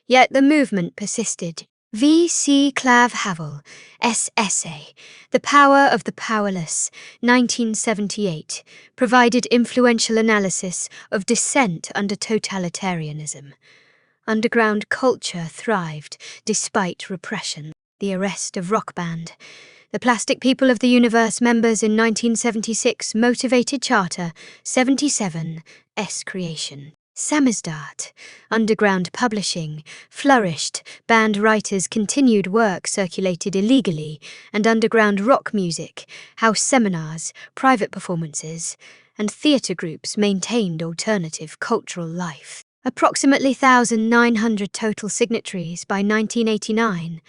Yet the movement persisted. Václav Havel, SSA, The Power of the Powerless, 1978, provided influential analysis of dissent under totalitarianism. Underground culture thrived despite repression. The arrest of rock band, the Plastic People of the Universe members in 1976 motivated Charter 77's creation. Samizdat, underground publishing, flourished, band writers continued work circulated illegally, and underground rock music, house seminars, private performances, and theatre groups maintained alternative cultural life. Approximately 1,900 total signatories by 1989,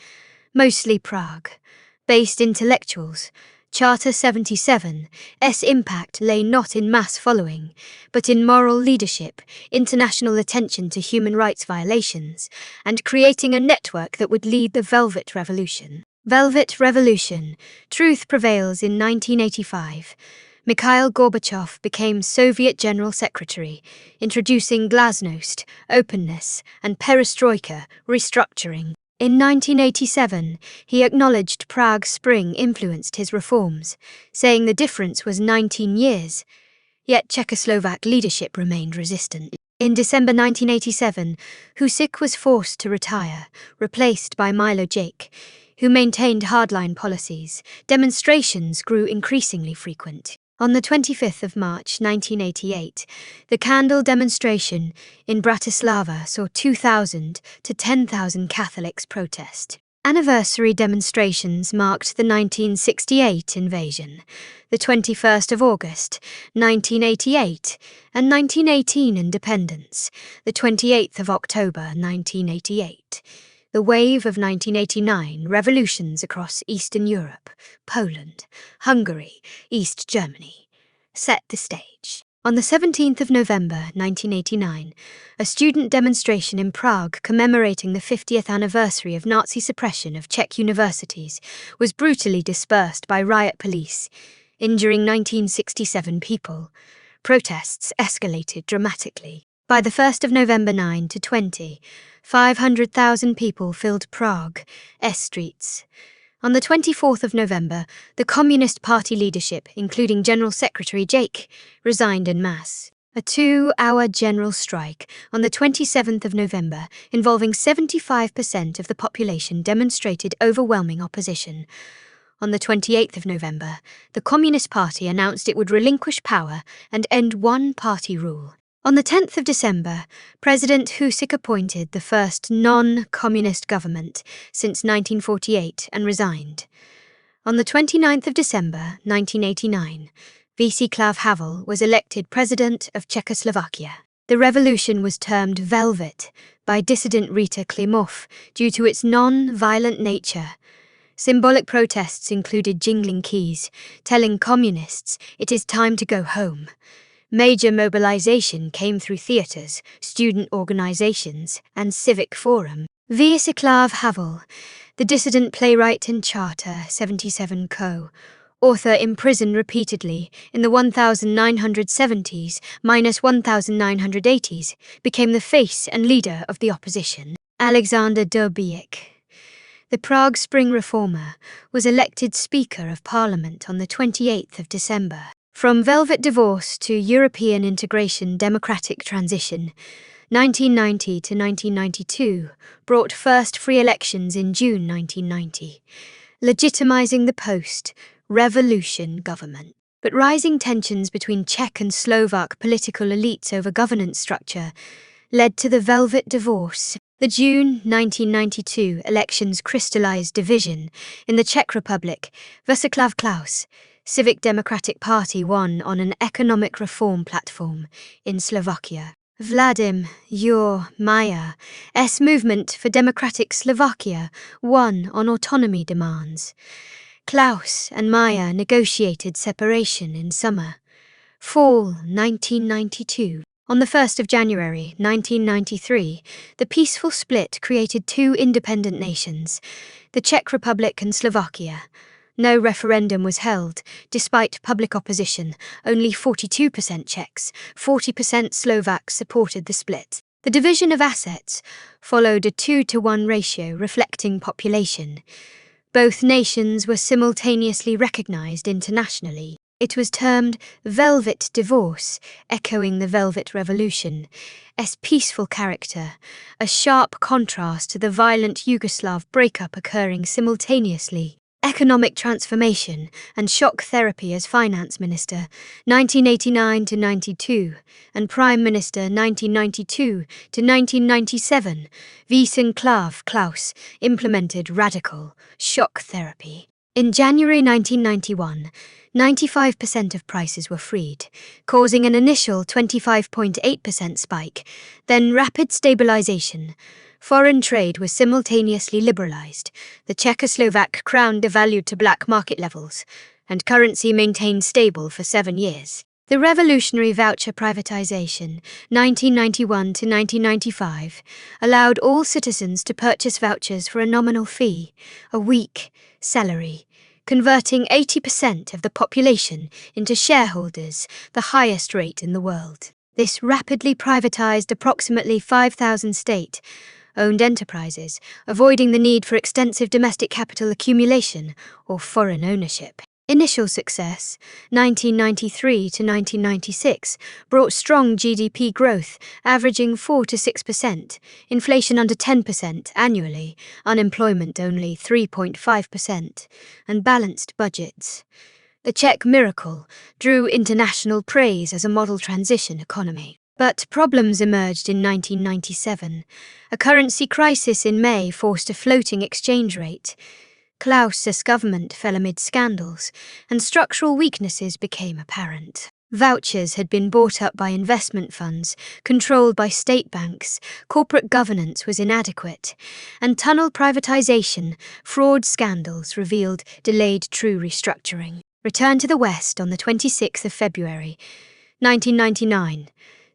mostly Prague-based intellectuals. Charter 77's impact lay not in mass following, but in moral leadership, international attention to human rights violations, and creating a network that would lead the Velvet Revolution. Velvet Revolution. Truth prevails. In 1985, Mikhail Gorbachev became Soviet General Secretary, introducing glasnost, openness, and perestroika, restructuring. In 1987, he acknowledged Prague Spring influenced his reforms, saying the difference was 19 years, yet Czechoslovak leadership remained resistant. In December 1987, Husik was forced to retire, replaced by Milo Jake, who maintained hardline policies. Demonstrations grew increasingly frequent. On the 25th of March 1988, the candle demonstration in Bratislava saw 2,000 to 10,000 Catholics protest. Anniversary demonstrations marked the 1968 invasion, the 21st of August, 1988, and 1918 independence, the 28th of October, 1988. The wave of 1989 revolutions across Eastern Europe, Poland, Hungary, East Germany, set the stage. On the 17th of November 1989, a student demonstration in Prague commemorating the 50th anniversary of Nazi suppression of Czech universities was brutally dispersed by riot police, injuring 1967 people. Protests escalated dramatically. By the 1st of November 9 to 20, 500,000 people filled Prague's streets. On the 24th of November, the Communist Party leadership, including General Secretary Jake, resigned en masse. A 2-hour general strike on the 27th of November, involving 75% of the population, demonstrated overwhelming opposition. On the 28th of November, the Communist Party announced it would relinquish power and end one-party rule. On the 10th of December, President Husik appointed the first non-communist government since 1948 and resigned. On the 29th of December 1989, Václav Havel was elected President of Czechoslovakia. The revolution was termed Velvet by dissident Rita Klimov due to its non-violent nature. Symbolic protests included jingling keys, telling communists it is time to go home. Major mobilization came through theatres, student organizations, and civic forum. Václav Havel, the dissident playwright and Charter 77 author imprisoned repeatedly in the 1970s minus 1980s, became the face and leader of the opposition. Alexander Dobiec, the Prague Spring reformer, was elected Speaker of Parliament on the 28th of December. From Velvet Divorce to European Integration Democratic Transition, 1990 to 1992 brought first free elections in June 1990, legitimizing the post-revolution government. But rising tensions between Czech and Slovak political elites over governance structure led to the Velvet Divorce. The June 1992 elections crystallized division. In the Czech Republic, Václav Klaus, Civic Democratic Party, won on an economic reform platform. In Slovakia, Vladimir Mayer's Movement for Democratic Slovakia won on autonomy demands. Klaus and Mayer negotiated separation in summer-fall 1992. On the 1st of January 1993, the peaceful split created two independent nations, the Czech Republic and Slovakia. No referendum was held, despite public opposition. Only 42% Czechs, 40% Slovaks supported the split. The division of assets followed a 2-to-1 ratio reflecting population. Both nations were simultaneously recognized internationally. It was termed Velvet Divorce, echoing the Velvet Revolution's peaceful character, a sharp contrast to the violent Yugoslav breakup occurring simultaneously. Economic transformation and shock therapy as finance minister, 1989 to 92, and prime minister, 1992 to 1997, Václav Klaus implemented radical shock therapy. In January 1991, 95% of prices were freed, causing an initial 25.8% spike, then rapid stabilization. Foreign trade was simultaneously liberalized, the Czechoslovak crown devalued to black market levels, and currency maintained stable for 7 years. The revolutionary voucher privatization, 1991 to 1995, allowed all citizens to purchase vouchers for a nominal fee, a week salary, converting 80% of the population into shareholders, the highest rate in the world. This rapidly privatized approximately 5,000 state-owned enterprises, avoiding the need for extensive domestic capital accumulation or foreign ownership. Initial success, 1993 to 1996, brought strong GDP growth, averaging 4 to 6%, inflation under 10% annually, unemployment only 3.5%, and balanced budgets. The Czech miracle drew international praise as a model transition economy. But problems emerged in 1997. A currency crisis in May forced a floating exchange rate. Klaus's government fell amid scandals, and structural weaknesses became apparent. Vouchers had been bought up by investment funds, controlled by state banks, corporate governance was inadequate, and tunnel privatization, fraud scandals revealed delayed true restructuring. Return to the West on the 26th of February, 1999.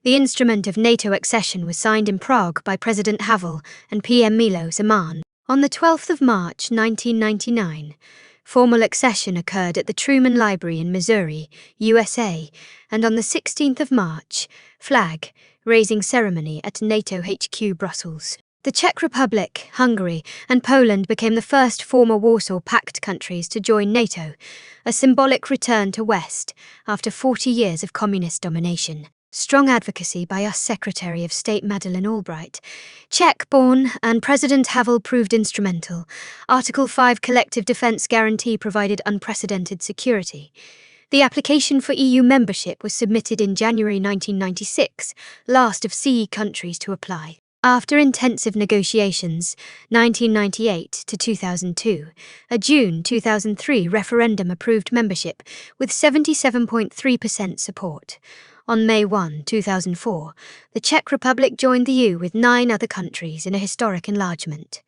The instrument of NATO accession was signed in Prague by President Havel and PM Milo Zeman. On the 12th of March 1999, formal accession occurred at the Truman Library in Missouri, USA, and on the 16th of March, flag-raising ceremony at NATO HQ Brussels. The Czech Republic, Hungary, and Poland became the first former Warsaw Pact countries to join NATO, a symbolic return to West after 40 years of communist domination. Strong advocacy by US Secretary of State Madeleine Albright, Czech-born, and President Havel proved instrumental. Article 5 Collective Defence Guarantee provided unprecedented security. The application for EU membership was submitted in January 1996, last of CE countries to apply. After intensive negotiations, 1998 to 2002, a June 2003 referendum approved membership with 77.3% support. On May 1, 2004, the Czech Republic joined the EU with 9 other countries in a historic enlargement.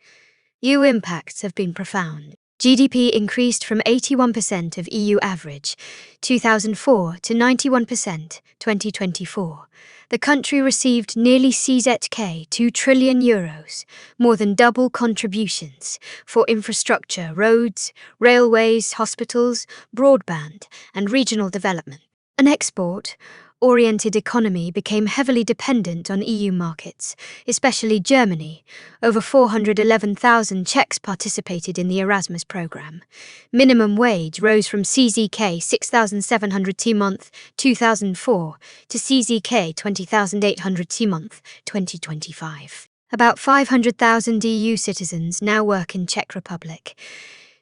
EU impacts have been profound. GDP increased from 81% of EU average, 2004 to 91%, 2024. The country received nearly CZK 2 trillion euros, more than double contributions, for infrastructure, roads, railways, hospitals, broadband, and regional development. An export-oriented economy became heavily dependent on EU markets, especially Germany. Over 411,000 Czechs participated in the Erasmus program. Minimum wage rose from CZK 6,700 t-month 2004 to CZK 20,800 t-month 2025. About 500,000 EU citizens now work in Czech Republic.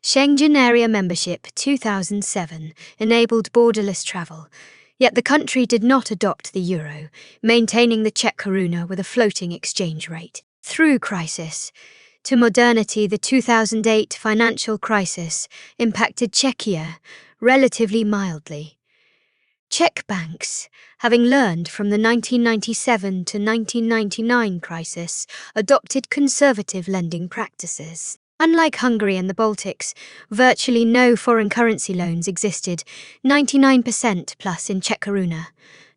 Schengen Area membership 2007 enabled borderless travel, yet the country did not adopt the euro, maintaining the Czech koruna with a floating exchange rate. Through crisis to modernity, the 2008 financial crisis impacted Czechia relatively mildly. Czech banks, having learned from the 1997 to 1999 crisis, adopted conservative lending practices. Unlike Hungary and the Baltics, virtually no foreign currency loans existed, 99% plus in Czech koruna.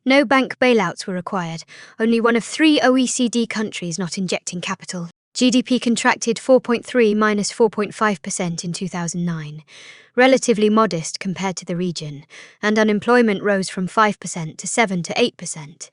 No bank bailouts were required, only one of 3 OECD countries not injecting capital. GDP contracted 4.3–4.5% in 2009, relatively modest compared to the region, and unemployment rose from 5% to 7–8%.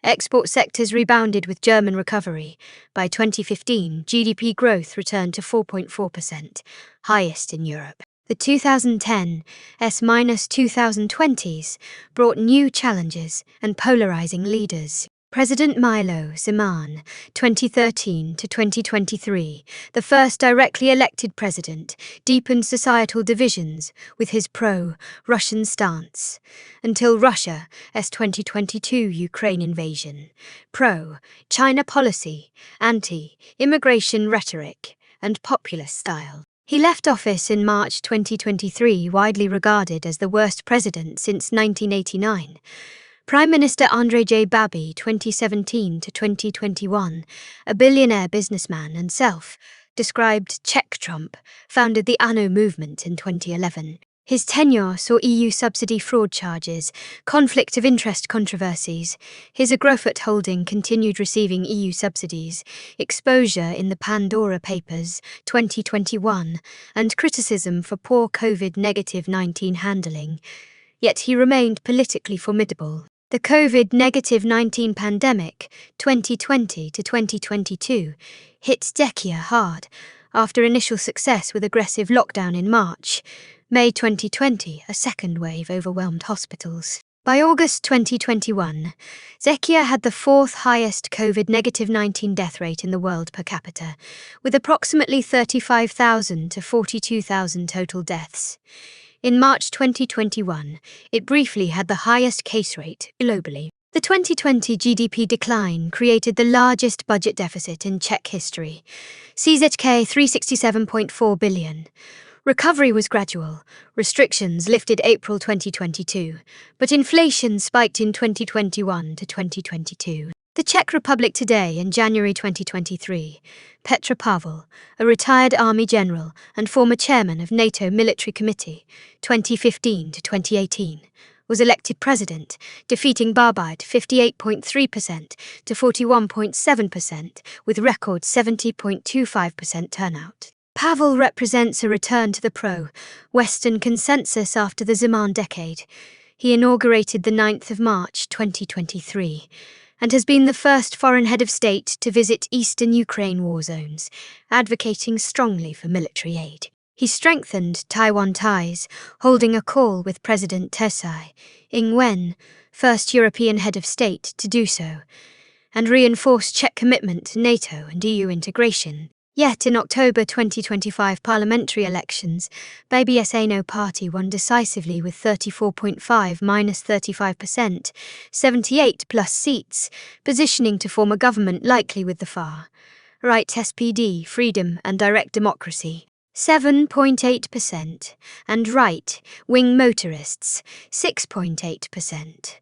Export sectors rebounded with German recovery. By 2015, GDP growth returned to 4.4%, highest in Europe. The 2010s–2020s brought new challenges and polarizing leaders. President Milo Zeman, 2013 to 2023, the first directly elected president, deepened societal divisions with his pro-Russian stance, until Russia's 2022 Ukraine invasion, pro-China policy, anti-immigration rhetoric, and populist style. He left office in March 2023, widely regarded as the worst president since 1989. Prime Minister Andrej J. Babi, 2017 to 2021, a billionaire businessman and self-described Czech Trump, founded the ANO movement in 2011. His tenure saw EU subsidy fraud charges, conflict of interest controversies. His Agrofert holding continued receiving EU subsidies, exposure in the Pandora Papers, 2021, and criticism for poor COVID-19 handling. Yet he remained politically formidable. The COVID-19 pandemic, 2020 to 2022, hit Czechia hard, after initial success with aggressive lockdown in March. May 2020, a second wave overwhelmed hospitals. By August 2021, Czechia had the 4th highest COVID-19 death rate in the world per capita, with approximately 35,000 to 42,000 total deaths. In March 2021, it briefly had the highest case rate globally. The 2020 GDP decline created the largest budget deficit in Czech history, CZK 367.4 billion. Recovery was gradual, restrictions lifted April 2022, but inflation spiked in 2021 to 2022. The Czech Republic today in January 2023, Petr Pavel, a retired army general and former chairman of NATO Military Committee, 2015 to 2018, was elected president, defeating Babaj 58.3% to 41.7% with record 70.25% turnout. Pavel represents a return to the pro-Western consensus after the Zeman decade. He inaugurated the 9th of March 2023, and has been the first foreign head of state to visit eastern Ukraine war zones, advocating strongly for military aid. He strengthened Taiwan ties, holding a call with President Tsai Ing-wen, first European head of state to do so, and reinforced Czech commitment to NATO and EU integration. Yet in October 2025 parliamentary elections, Babi's ANO party won decisively with 34.5–35%, 78+ seats, positioning to form a government likely with the far-right SPD, Freedom and Direct Democracy, 7.8%, and right-wing motorists, 6.8%.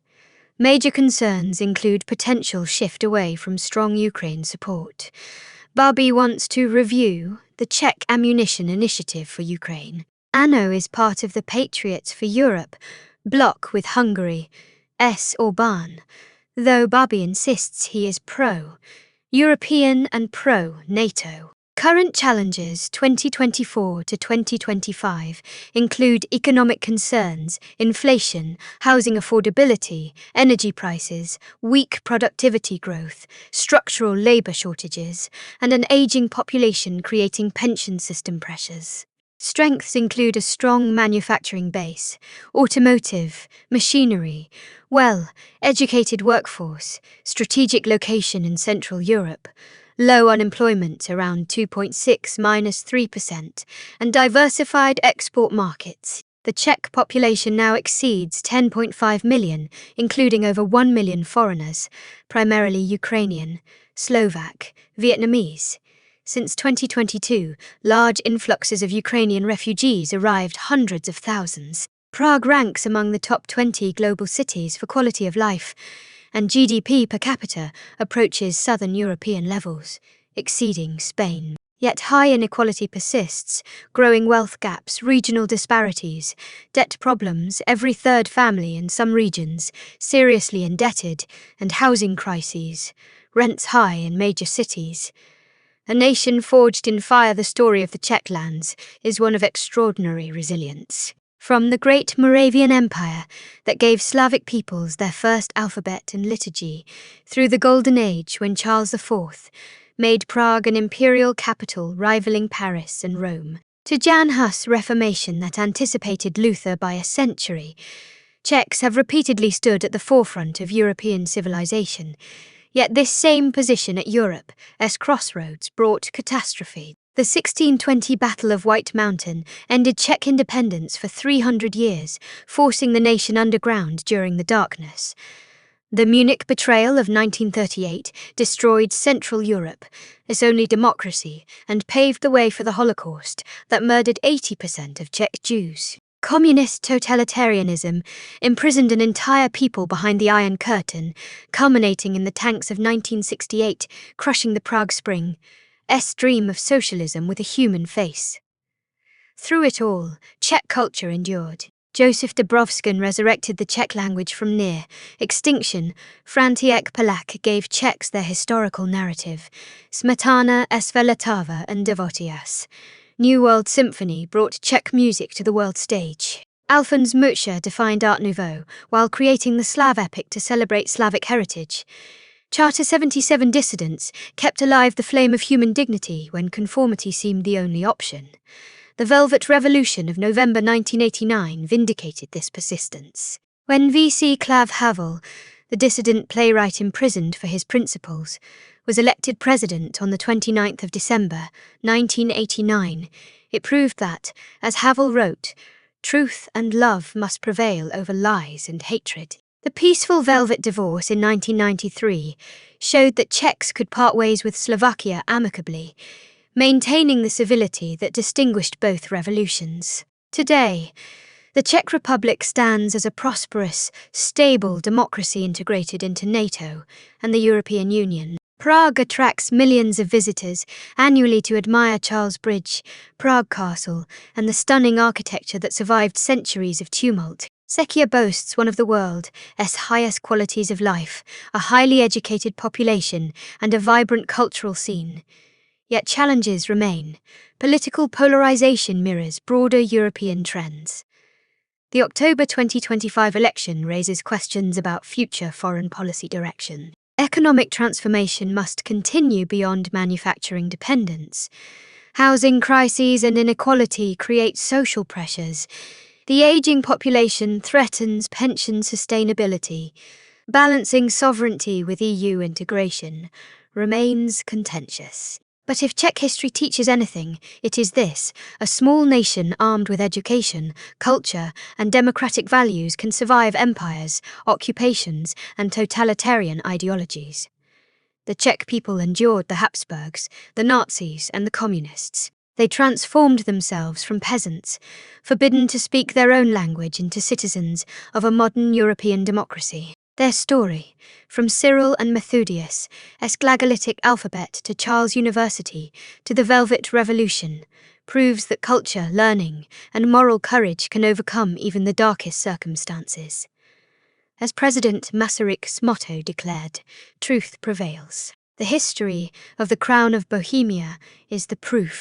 Major concerns include potential shift away from strong Ukraine support. Barbie wants to review the Czech ammunition initiative for Ukraine. Anno is part of the Patriots for Europe bloc with Hungary, Orbán, though Barbie insists he is pro-European and pro-NATO. Current challenges 2024 to 2025 include economic concerns, inflation, housing affordability, energy prices, weak productivity growth, structural labour shortages, and an ageing population creating pension system pressures. Strengths include a strong manufacturing base, automotive, machinery, well-educated workforce, strategic location in Central Europe, low unemployment around 2.6–3%, and diversified export markets. The Czech population now exceeds 10.5 million, including over 1 million foreigners, primarily Ukrainian, Slovak, Vietnamese. Since 2022, large influxes of Ukrainian refugees arrived hundreds of thousands. Prague ranks among the top 20 global cities for quality of life, and GDP per capita approaches southern European levels, exceeding Spain. Yet high inequality persists, growing wealth gaps, regional disparities, debt problems, every third family in some regions seriously indebted, and housing crises, rents high in major cities. A nation forged in fire, the story of the Czech lands is one of extraordinary resilience. From the great Moravian Empire that gave Slavic peoples their first alphabet and liturgy, through the Golden Age when Charles IV made Prague an imperial capital rivaling Paris and Rome, to Jan Hus' Reformation that anticipated Luther by a century, Czechs have repeatedly stood at the forefront of European civilization. Yet this same position at Europe's crossroads brought catastrophe. The 1620 Battle of White Mountain ended Czech independence for 300 years, forcing the nation underground during the darkness. The Munich betrayal of 1938 destroyed Central Europe, its only democracy, and paved the way for the Holocaust that murdered 80% of Czech Jews. Communist totalitarianism imprisoned an entire people behind the Iron Curtain, culminating in the tanks of 1968, crushing the Prague Spring's dream of socialism with a human face. Through it all, Czech culture endured. Josef Dobrovský resurrected the Czech language from near extinction. František Polák gave Czechs their historical narrative. Smetana, Svelitava, and Devotias. New World Symphony brought Czech music to the world stage. Alfons Mucha defined Art Nouveau while creating the Slav epic to celebrate Slavic heritage. Charter 77 dissidents kept alive the flame of human dignity when conformity seemed the only option. The Velvet Revolution of November 1989 vindicated this persistence. When Václav Havel, the dissident playwright imprisoned for his principles, was elected president on the 29th of December 1989, it proved that, as Havel wrote, truth and love must prevail over lies and hatred. The peaceful Velvet Divorce in 1993 showed that Czechs could part ways with Slovakia amicably, maintaining the civility that distinguished both revolutions. Today, the Czech Republic stands as a prosperous, stable democracy integrated into NATO and the European Union. Prague attracts millions of visitors annually to admire Charles Bridge, Prague Castle, and the stunning architecture that survived centuries of tumult. Czechia boasts one of the world's highest qualities of life, a highly educated population, and a vibrant cultural scene. Yet challenges remain. Political polarization mirrors broader European trends. The October 2025 election raises questions about future foreign policy direction. Economic transformation must continue beyond manufacturing dependence. Housing crises and inequality create social pressures. The aging population threatens pension sustainability. Balancing sovereignty with EU integration remains contentious. But if Czech history teaches anything, it is this: a small nation armed with education, culture, and democratic values can survive empires, occupations, and totalitarian ideologies. The Czech people endured the Habsburgs, the Nazis, and the communists. They transformed themselves from peasants, forbidden to speak their own language, into citizens of a modern European democracy. Their story, from Cyril and Methodius' Glagolitic alphabet to Charles University to the Velvet Revolution, proves that culture, learning, and moral courage can overcome even the darkest circumstances. As President Masaryk's motto declared, truth prevails. The history of the Crown of Bohemia is the proof